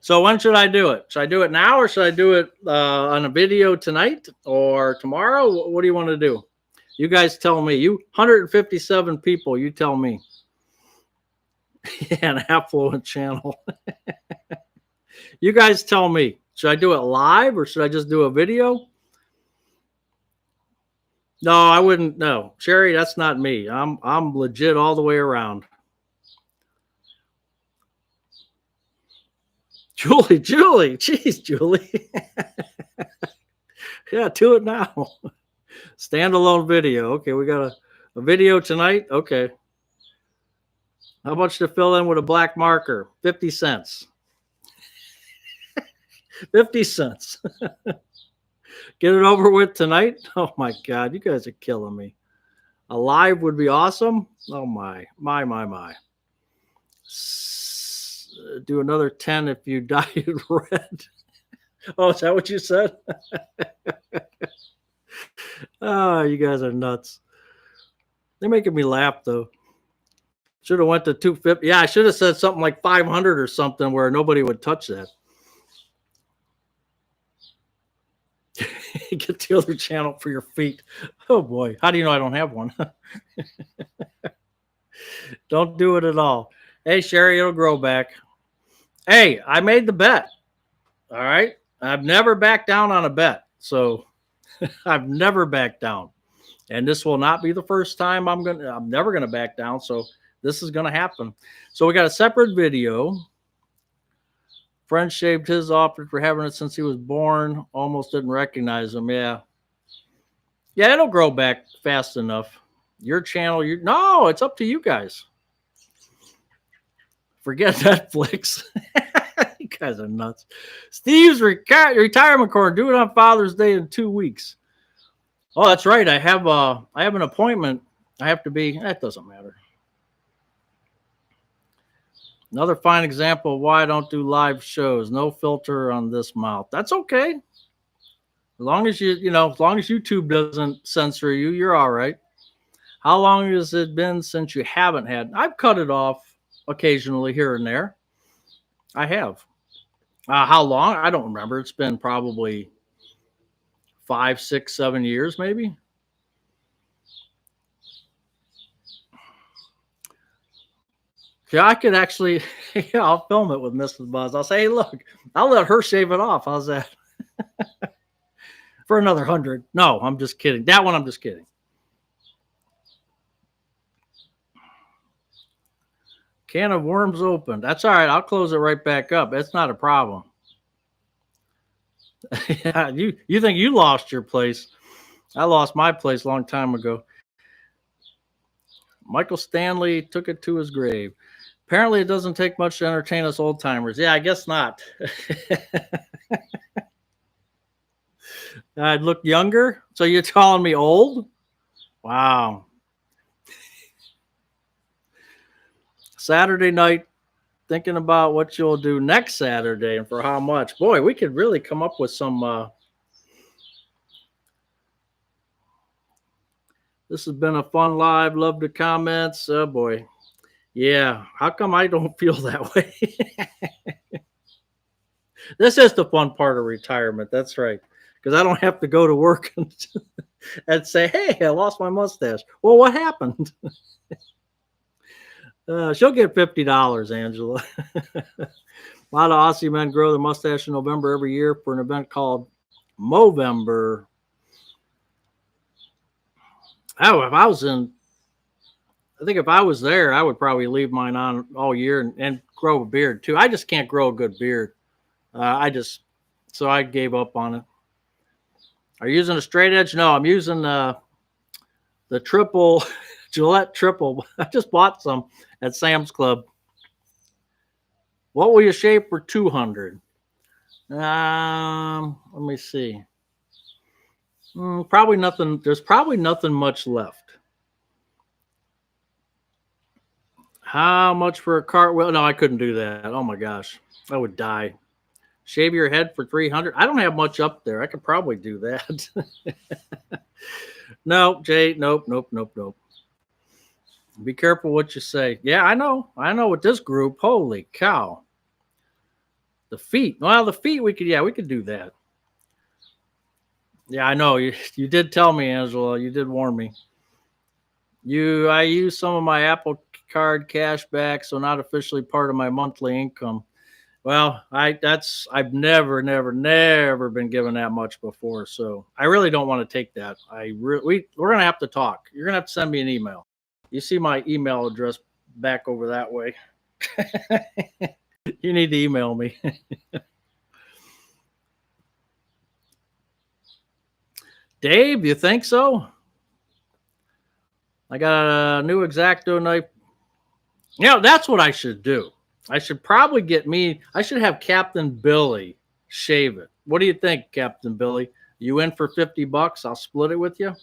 So when should I do it? Should I do it now or should I do it on a video tonight or tomorrow? What do you want to do? You guys tell me. You 157 people, you tell me. Yeah, an affluent channel. You guys tell me. Should I do it live or should I just do a video? No, I wouldn't. No, Sherry, that's not me. I'm legit all the way around. Julie, jeez, Julie. Yeah, do it now. Standalone video. Okay, we got a video tonight. Okay. How much to fill in with a black marker? 50 cents. 50 cents. Get it over with tonight. Oh my God, you guys are killing me. A live would be awesome. Oh my. Do another 10 if you dyed red. Oh, is that what you said? Oh, you guys are nuts. They're making me laugh though. Should have went to 250. Yeah, I should have said something like 500 or something where nobody would touch that. Get the other channel for your feet. Oh boy, how do you know I don't have one? Don't do it at all. Hey, Sherry, it'll grow back. Hey, I made the bet. All right. I've never backed down on a bet. So I've never backed down. And this will not be the first time I'm never gonna back down. So this is gonna happen. So we got a separate video. Friend shaved his off for having it since he was born. Almost didn't recognize him. Yeah. Yeah, it'll grow back fast enough. Your channel, no, it's up to you guys. Forget Netflix. You guys are nuts. Steve's retirement corner. Do it on Father's Day in 2 weeks. Oh, that's right. I have an appointment. I have to be. That doesn't matter. Another fine example of why I don't do live shows. No filter on this mouth. That's okay. As long as as long as YouTube doesn't censor you, you're all right. How long has it been since you haven't had? I've cut it off occasionally here and there. I have. How long? I don't remember. It's been probably 5, 6, 7 years, maybe. Yeah, I could actually, yeah, I'll film it with Mrs. Buzz. I'll say, hey, look, I'll let her shave it off. How's that? For another 100. No, I'm just kidding. That one, I'm just kidding. Can of worms open. That's all right. I'll close it right back up. It's not a problem. Yeah, you think you lost your place? I lost my place a long time ago. Michael Stanley took it to his grave. Apparently, it doesn't take much to entertain us old timers. Yeah, I guess not. I'd look younger. So you're calling me old? Wow. Saturday night, thinking about what you'll do next Saturday and for how much. Boy, we could really come up with some. This has been a fun live. Love the comments. Oh boy. Yeah. How come I don't feel that way? This is the fun part of retirement. That's right. Because I don't have to go to work and say, hey, I lost my mustache. Well, what happened? She'll get $50, Angela. A lot of Aussie men grow their mustache in November every year for an event called Movember. Oh, I think if I was there, I would probably leave mine on all year and grow a beard too. I just can't grow a good beard. So I gave up on it. Are you using a straight edge? No, I'm using the triple Gillette triple. I just bought some at Sam's Club. What will you shave for 200? Let me see. Probably nothing. There's probably nothing much left. How much for a cartwheel? No, I couldn't do that. Oh my gosh, I would die. Shave your head for 300. I don't have much up there. I could probably do that. No, Jay. Nope. Be careful what you say. Yeah, I know. With this group, holy cow. The feet. Well, the feet we could do that. Yeah, I know. You did tell me, Angela. You did warn me. I use some of my Apple Card cash back, so not officially part of my monthly income. Well, I've never been given that much before, so I really don't want to take that. We're gonna have to talk. You're gonna have to send me an email. You see my email address back over that way. You need to email me. Dave, you think so? I got a new X-Acto knife. That's what I should do. I should probably I should have Captain Billy shave it. What do you think, Captain Billy? You in for $50? I'll split it with you.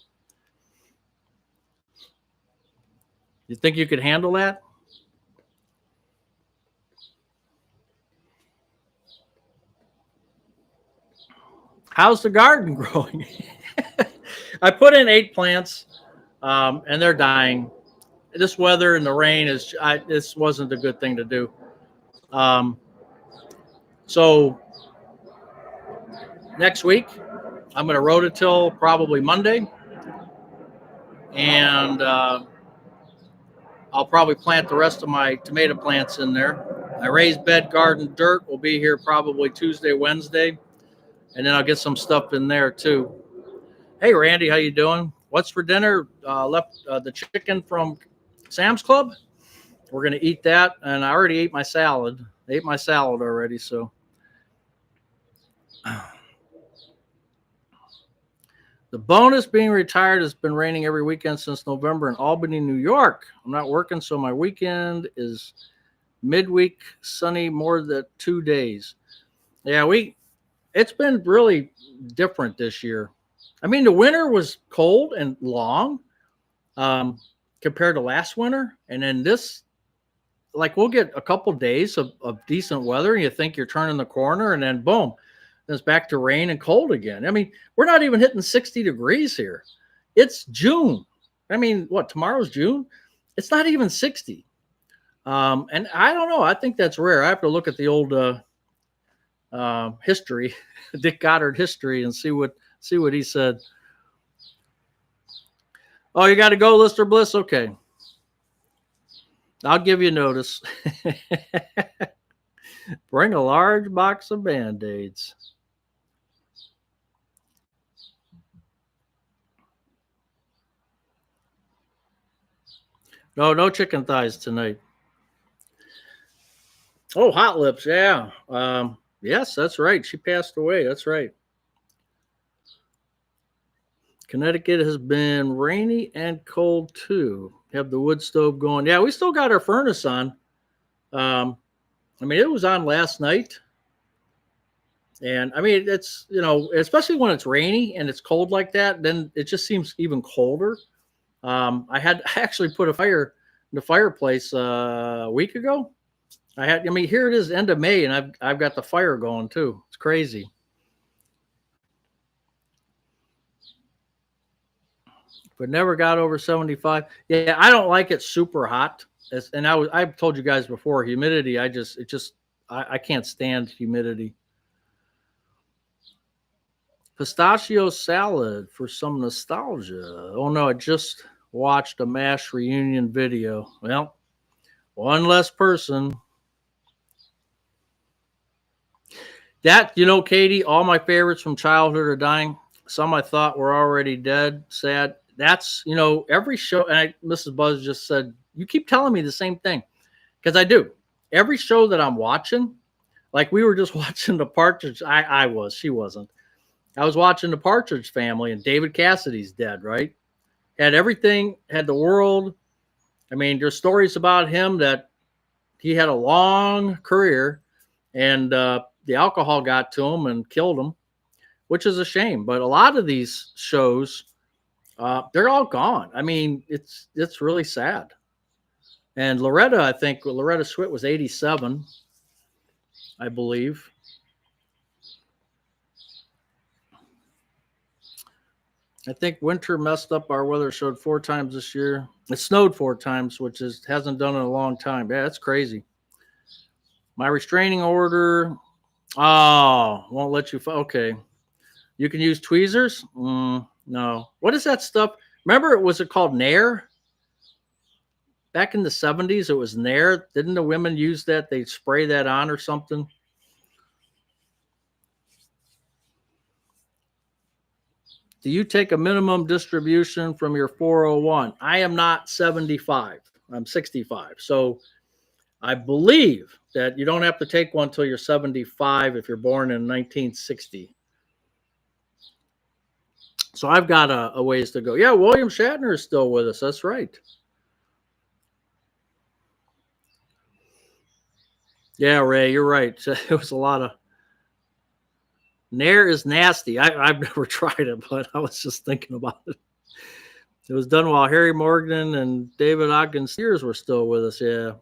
You think you could handle that? How's the garden growing? I put in 8 plants, and they're dying. This weather and the rain this wasn't a good thing to do. So next week, I'm going to rototill probably Monday, and I'll probably plant the rest of my tomato plants in there. My raised bed garden dirt will be here probably Tuesday, Wednesday, and then I'll get some stuff in there too. Hey, Randy, how you doing? What's for dinner? Left the chicken from Sam's Club. We're going to eat that, and I already ate my salad. I ate my salad already, so. The bonus being retired has been raining every weekend since November in Albany, New York. I'm not working, so my weekend is midweek sunny more than 2 days. Yeah, it's been really different this year. I mean, the winter was cold and long compared to last winter. And then this, like, we'll get a couple days of decent weather, and you think you're turning the corner, and then boom, it's back to rain and cold again. I mean, we're not even hitting 60 degrees here. It's June. I mean, what, tomorrow's June? It's not even 60. And I don't know. I think that's rare. I have to look at the old history, Dick Goddard history, and see what he said. Oh, you got to go, Lister Bliss? Okay. I'll give you notice. Bring a large box of Band-Aids. No chicken thighs tonight. Oh, Hot Lips, yeah. Yes, that's right. She passed away. That's right. Connecticut has been rainy and cold too. Have the wood stove going. Yeah, we still got our furnace on. I mean, it was on last night. And I mean, it's, especially when it's rainy and it's cold like that, then it just seems even colder. I actually put a fire in the fireplace a week ago. Here it is, end of May, and I've got the fire going too. It's crazy. But never got over 75. Yeah, I don't like it super hot. And I've told you guys before, humidity. I can't stand humidity. Pistachio salad for some nostalgia. Oh no, I just watched a MASH reunion video. Well, one less person. That, Katie, all my favorites from childhood are dying. Some I thought were already dead. Sad. That's, every show. And Mrs. Buzz just said, you keep telling me the same thing. Because I do. Every show that I'm watching, like we were just watching the Partridge. She wasn't. I was watching the Partridge Family, and David Cassidy's dead, right? Had everything, had the world. I mean, there's stories about him that he had a long career, and the alcohol got to him and killed him, which is a shame. But a lot of these shows, they're all gone. I mean, it's really sad. And Loretta Swit was 87, I believe. I think winter messed up our weather. Showed 4 times this year. It snowed 4 times, which hasn't done in a long time. Yeah, that's crazy. My restraining order. Oh, won't let you. Okay. You can use tweezers? No. What is that stuff? Remember, was it called Nair? Back in the 70s, it was Nair. Didn't the women use that? They'd spray that on or something. Do you take a minimum distribution from your 401? I am not 75. I'm 65. So I believe that you don't have to take one until you're 75 if you're born in 1960. So I've got a ways to go. Yeah, William Shatner is still with us. That's right. Yeah, Ray, you're right. It was a lot of. Nair is nasty. I've never tried it, but I was just thinking about it. It was done while Harry Morgan and David Ogden Sears were still with us. Yeah.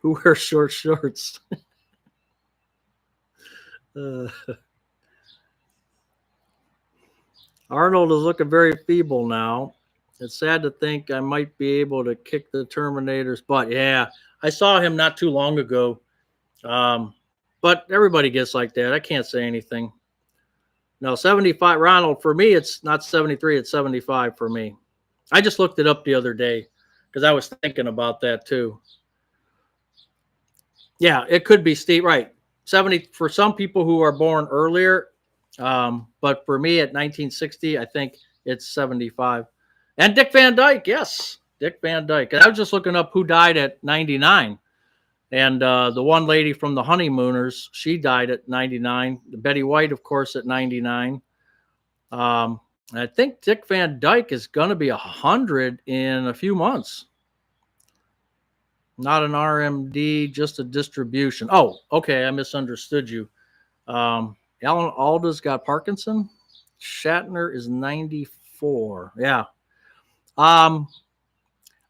Who wears short shorts? uh, Arnold is looking very feeble now. It's sad to think I might be able to kick the Terminator's butt. Yeah, I saw him not too long ago. But everybody gets like that. I can't say anything. No, 75, Ronald, for me, it's not 73, it's 75 for me. I just looked it up the other day because I was thinking about that too. Yeah, it could be Steve, right. 70 for some people who are born earlier. But for me at 1960, I think it's 75. And Dick Van Dyke, yes, Dick Van Dyke. And I was just looking up who died at 99. And the one lady from the Honeymooners, she died at 99. Betty White, of course, at 99. I think Dick Van Dyke is going to be 100 in a few months. Not an RMD, just a distribution. Oh, okay, I misunderstood you. Alan Alda's got Parkinson. Shatner is 94. Yeah.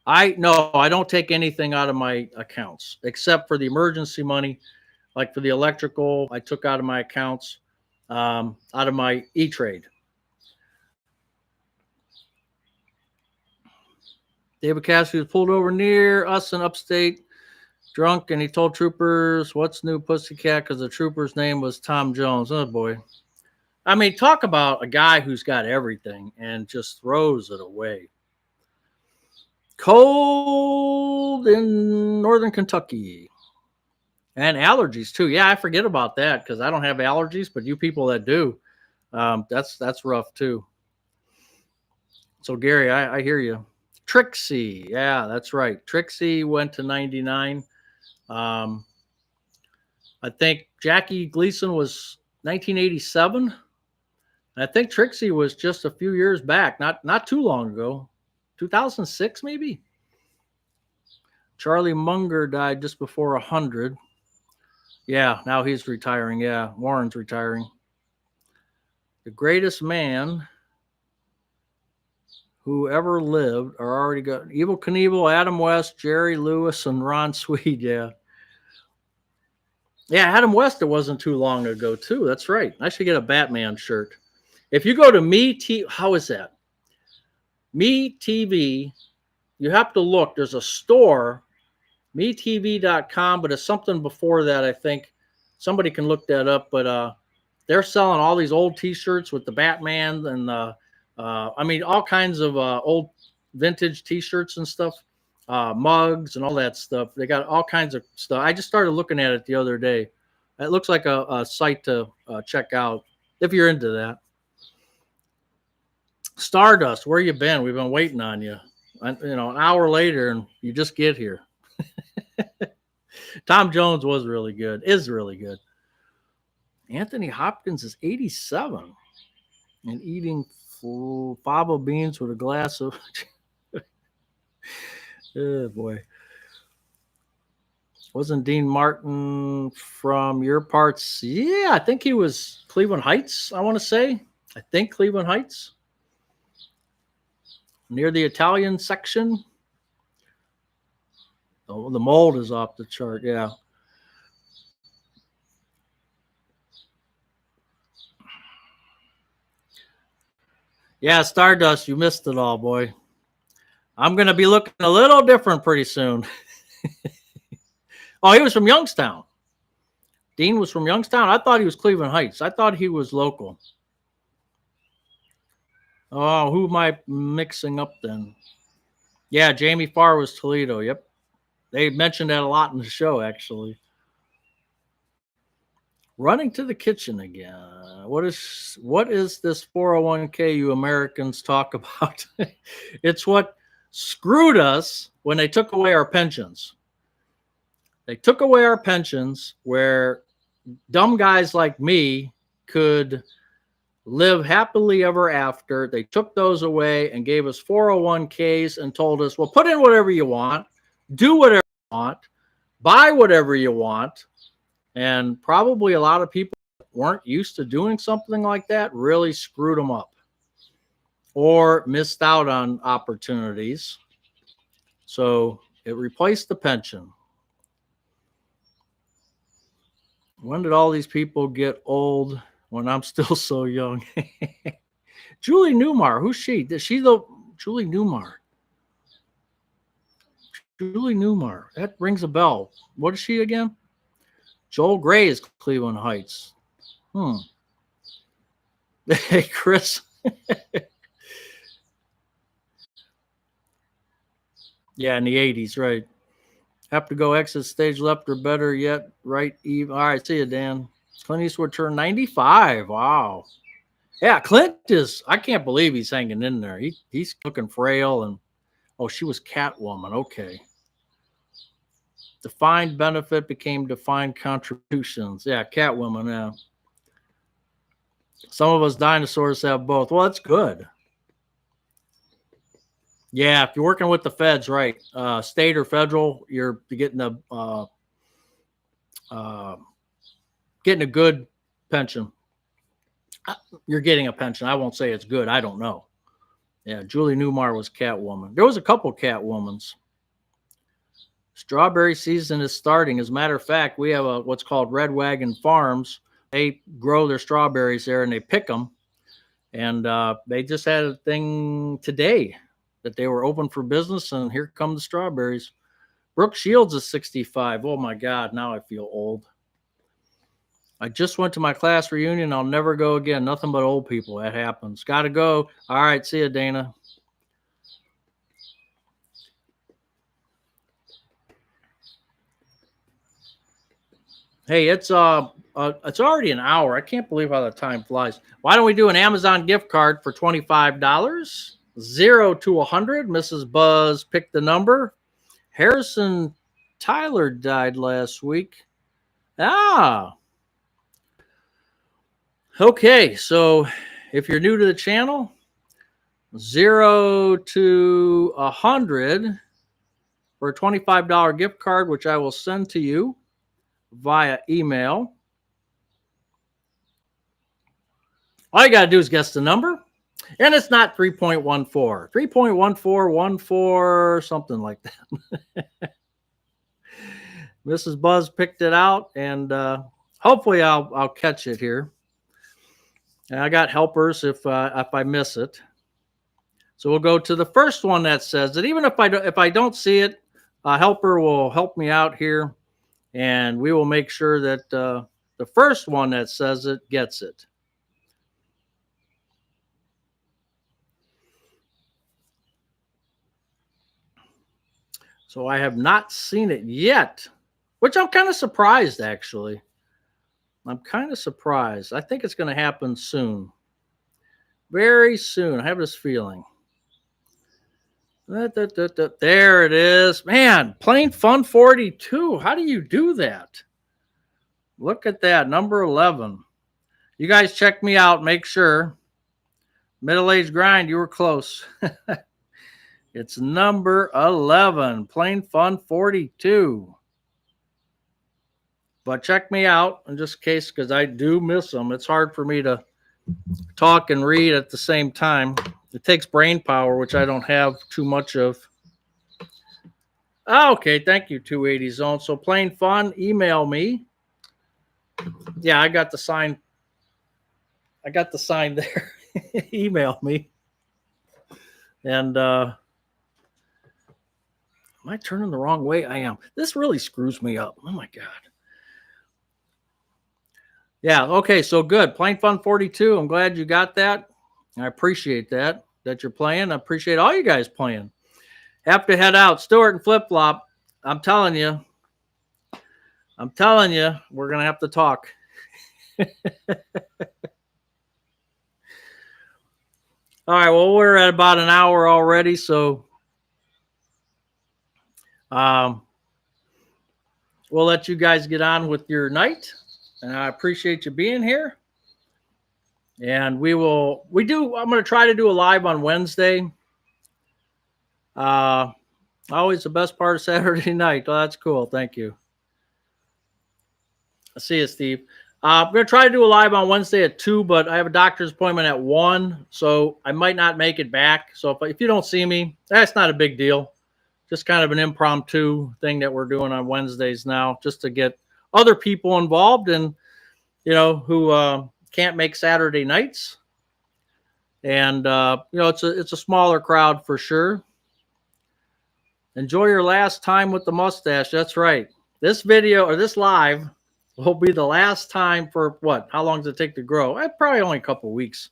I don't take anything out of my accounts except for the emergency money, like for the electrical. I took out of my accounts, out of my E-Trade. David Cassidy was pulled over near us in upstate, drunk, and he told troopers, "What's new, pussycat?" Because the trooper's name was Tom Jones. Oh boy. I mean, talk about a guy who's got everything and just throws it away. Cold in northern Kentucky. And allergies too. Yeah, I forget about that because I don't have allergies, but you people that do, that's rough too. So Gary, I hear you. Trixie, yeah, that's right. Trixie went to 99. I think Jackie Gleason was 1987. I think Trixie was just a few years back, not too long ago, 2006 maybe. Charlie Munger died just before 100. Yeah, now he's retiring. Yeah, Warren's retiring. The greatest man who ever lived are already got Evil Knievel, Adam West, Jerry Lewis, and Ron Sweet. Yeah. Yeah, Adam West, it wasn't too long ago, too. That's right. I should get a Batman shirt. If you go to how is that? Me TV, you have to look. There's a store, metv.com, but it's something before that, I think. Somebody can look that up, but they're selling all these old T-shirts with the Batman and I mean, all kinds of old vintage T-shirts and stuff, mugs and all that stuff. They got all kinds of stuff. I just started looking at it the other day. It looks like a site to check out if you're into that. Stardust, where you been? We've been waiting on you. An hour later, and you just get here. Tom Jones was really good. Is really good. Anthony Hopkins is 87 and eating fava beans with a glass of. Oh boy. Wasn't Dean Martin from your parts? Yeah, I think he was Cleveland Heights, I want to say. I think Cleveland Heights. Near the Italian section. Oh, the mold is off the chart, yeah. Yeah, Stardust, you missed it all, boy. I'm going to be looking a little different pretty soon. Oh, he was from Youngstown. Dean was from Youngstown. I thought he was Cleveland Heights. I thought he was local. Oh, who am I mixing up then? Yeah, Jamie Farr was Toledo. Yep. They mentioned that a lot in the show, actually. Running to the kitchen again. What is this 401k you Americans talk about? It's what screwed us when they took away our pensions. They took away our pensions where dumb guys like me could live happily ever after. They took those away and gave us 401ks and told us, well, put in whatever you want, do whatever you want, buy whatever you want. And probably a lot of people weren't used to doing something like that really screwed them up or missed out on opportunities. So it replaced the pension. When did all these people get old when I'm still so young? Julie Newmar, who's she? Is she the Julie Newmar? Julie Newmar. That rings a bell. What is she again? Joel Gray is Cleveland Heights. Hey, Chris. Yeah, in the 80s, right. Have to go exit stage left or better yet, right? Eve. All right, see you, Dan. Clint Eastwood turned 95. Wow. Yeah, Clint is, I can't believe he's hanging in there. He's looking frail. And, oh, she was Catwoman. Okay. Defined benefit became defined contributions. Yeah, Catwoman, yeah. Some of us dinosaurs have both. Well, that's good. Yeah, if you're working with the feds, right, state or federal, you're getting a good pension. You're getting a pension. I won't say it's good. I don't know. Yeah, Julie Newmar was Catwoman. There was a couple Catwomans. Strawberry season is starting. As a matter of fact, we have what's called Red Wagon Farms. They grow their strawberries there and they pick them. And they just had a thing today that they were open for business, and here come the strawberries. Brooke Shields is 65. Oh, my God. Now I feel old. I just went to my class reunion. I'll never go again. Nothing but old people. That happens. Got to go. All right. See you, Dana. Hey, it's already an hour. I can't believe how the time flies. Why don't we do an Amazon gift card for $25? 0 to 100. Mrs. Buzz picked the number. Harrison Tyler died last week. Okay, so if you're new to the channel, 0 to 100 for a $25 gift card, which I will send to you via email. All you got to do is guess the number. And it's not 3.14. 3.1414, something like that. Mrs. Buzz picked it out, and hopefully I'll catch it here. And I got helpers if I miss it. So we'll go to the first one that says it. Even if I don't see it, a helper will help me out here, and we will make sure that the first one that says it gets it. So I have not seen it yet, which I'm kind of surprised, actually. I'm kind of surprised. I think it's going to happen soon. Very soon. I have this feeling. There it is. Man, Plain Fun 42. How do you do that? Look at that. Number 11. You guys check me out. Make sure. Middle-aged grind, you were close. It's number 11. Plain Fun 42. But check me out in just case, because I do miss them. It's hard for me to talk and read at the same time. It takes brain power, which I don't have too much of. Okay, thank you, 280 Zone. So Plain Fun, email me. Yeah, I got the sign. I got the sign there. Email me. And am I turning the wrong way? I am. This really screws me up. Oh, my God. Yeah, okay, so good. Plain Fun 42. I'm glad you got that. I appreciate that you're playing. I appreciate all you guys playing. Have to head out. Stuart and Flip Flop, I'm telling you, we're going to have to talk. All right, well, we're at about an hour already, so we'll let you guys get on with your night. And I appreciate you being here. And I'm going to try to do a live on Wednesday. Always the best part of Saturday night. Oh, that's cool. Thank you. I see you, Steve. I'm going to try to do a live on Wednesday at 2, but I have a doctor's appointment at 1, so I might not make it back. So if you don't see me, that's not a big deal. Just kind of an impromptu thing that we're doing on Wednesdays now, just to get other people involved and, who can't make Saturday nights. And, it's a smaller crowd for sure. Enjoy your last time with the mustache. That's right. This video or this live will be the last time for what? How long does it take to grow? Probably only a couple weeks.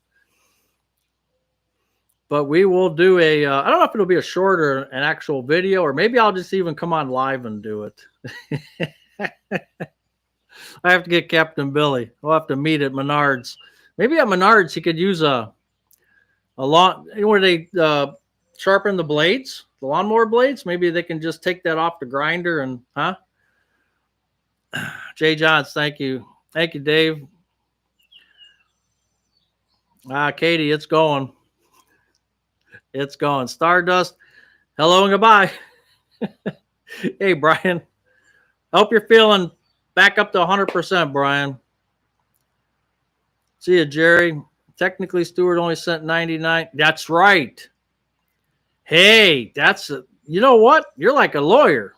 But we will do I don't know if it'll be a short or an actual video, or maybe I'll just even come on live and do it. I have to get Captain Billy. We'll have to meet at Menards. Maybe at Menards he could use a lawn, where they sharpen the blades, the lawnmower blades. Maybe they can just take that off the grinder and, Jay Johns, thank you. Thank you, Dave. Katie, it's going. It's going. Stardust, hello and goodbye. Hey, Brian. Hope you're feeling back up to 100%, Brian. See you, Jerry. Technically, Stewart only sent 99. That's right. Hey, you know what? You're like a lawyer.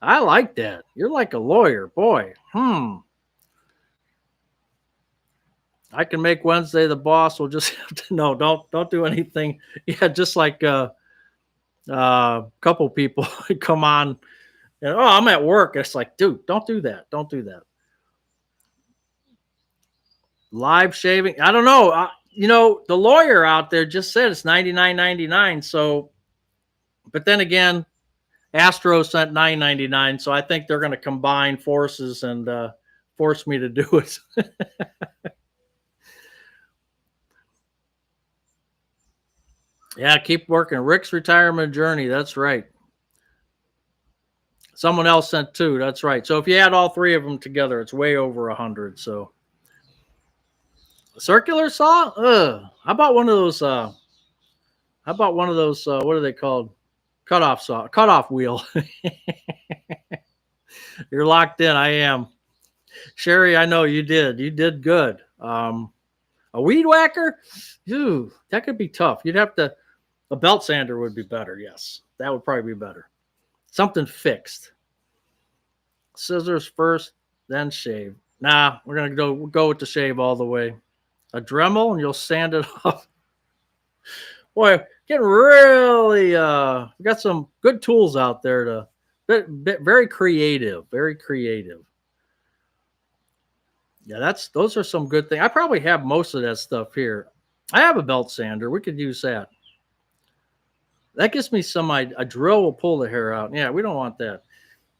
I like that. You're like a lawyer, boy. I can make Wednesday the boss. We'll just have to, no, don't do anything. Yeah, just like a couple people come on and, I'm at work. It's like, dude, don't do that. Don't do that. Live shaving. I don't know. The lawyer out there just said it's $99.99. So, but then again, Astro sent $9.99. So I think they're going to combine forces and force me to do it. Yeah, keep working. Rick's retirement journey. That's right. Someone else sent 2. That's right. So if you add all 3 of them together, it's way over 100. So circular saw? How about one of those? What are they called? Cutoff saw, cutoff wheel. You're locked in. I am. Sherry, I know you did. You did good. A weed whacker? Ooh, that could be tough. You'd have to. A belt sander would be better. Yes, that would probably be better. Something fixed. Scissors first, then shave. Nah, we're gonna go with the shave all the way. A Dremel, and you'll sand it off. Boy, getting really. We got some good tools out there to. Very creative. Very creative. Yeah, those are some good things. I probably have most of that stuff here. I have a belt sander. We could use that. That gives me a drill will pull the hair out. Yeah, we don't want that.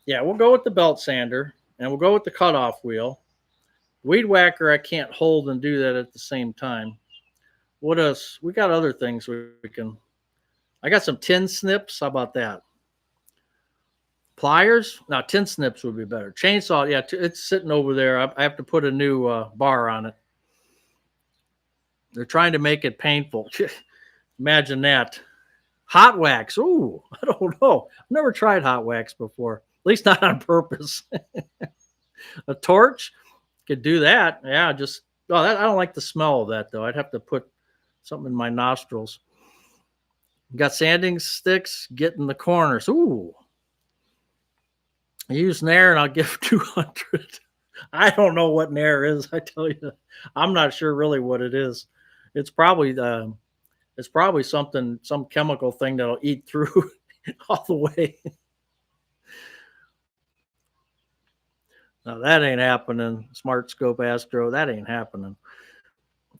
Yeah, we'll go with the belt sander, and we'll go with the cutoff wheel. Weed whacker, I can't hold and do that at the same time. What else? We got other things we can. I got some tin snips. How about that? Pliers? No, tin snips would be better. Chainsaw, yeah, it's sitting over there. I have to put a new bar on it. They're trying to make it painful. Imagine that. Hot wax. Ooh, I don't know. I've never tried hot wax before. At least not on purpose. A torch could do that. Yeah, I don't like the smell of that though. I'd have to put something in my nostrils. Got sanding sticks. Get in the corners. Ooh. Use Nair and I'll give 200. I don't know what Nair is. I tell you, I'm not sure really what it is. It's probably some chemical thing that'll eat through all the way. No, that ain't happening. Smart Scope Astro, that ain't happening.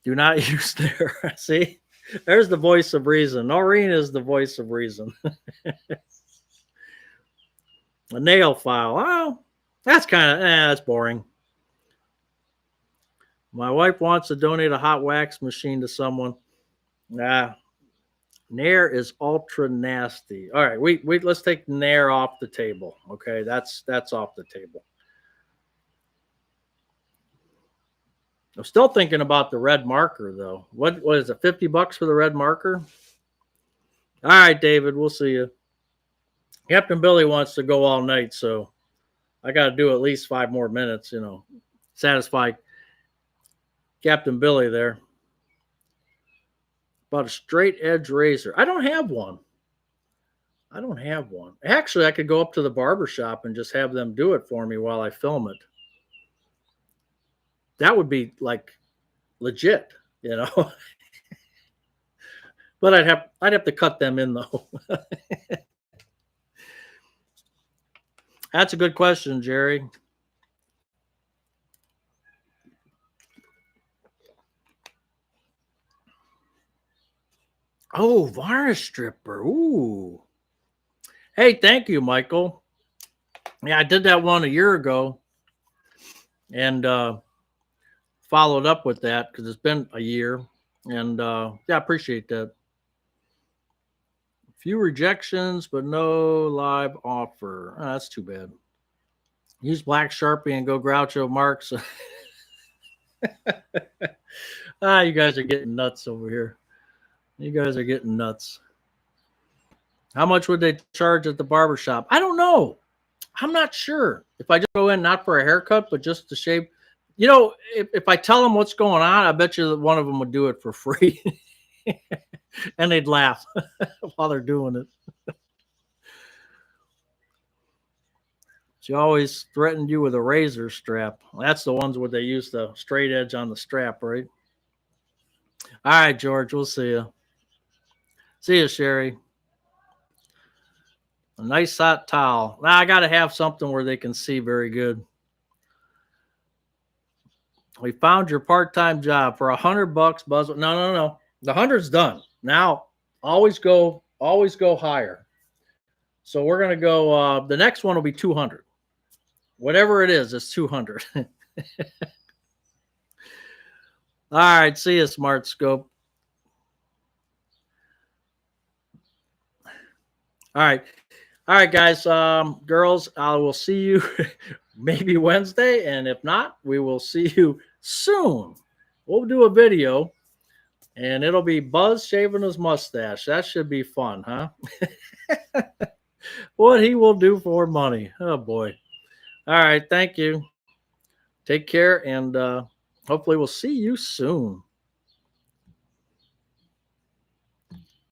Do not use Nair. See, there's the voice of reason. Noreen is the voice of reason. A nail file. Oh, that's kind of that's boring. My wife wants to donate a hot wax machine to someone. Nah, Nair is ultra nasty. All right, we let's take Nair off the table. Okay, that's off the table. I'm still thinking about the red marker though. What is it? $50 for the red marker? All right, David, we'll see you. Captain Billy wants to go all night, so I got to do at least 5 more minutes. Satisfy Captain Billy there. About a straight edge razor. I don't have one. Actually, I could go up to the barber shop and just have them do it for me while I film it. That would be like legit, But I'd have to cut them in though. That's a good question, Jerry. Oh, varnish stripper. Ooh. Hey, thank you, Michael. Yeah, I did that one a year ago and followed up with that because it's been a year. And yeah, I appreciate that. Few rejections, but no live offer. Oh, that's too bad. Use black Sharpie and go Groucho Marx. You guys are getting nuts over here. You guys are getting nuts. How much would they charge at the barbershop? I don't know. I'm not sure. If I just go in, not for a haircut, but just to shave. If I tell them what's going on, I bet you that one of them would do it for free. And they'd laugh while they're doing it. She always threatened you with a razor strap. That's the ones where they use the straight edge on the strap, right? All right, George, we'll see you. See you, Sherry. A nice hot towel. Now I got to have something where they can see very good. We found your part-time job for $100, Buzz. No. The 100's done. Now, always go higher. So we're going to go, the next one will be 200. Whatever it is, it's 200. All right, see you, Smart Scope. All right, guys, girls, I will see you maybe Wednesday, and if not, we will see you soon. We'll do a video, and it'll be Buzz shaving his mustache. That should be fun, huh? What he will do for money. Oh, boy. All right, thank you. Take care, and hopefully we'll see you soon.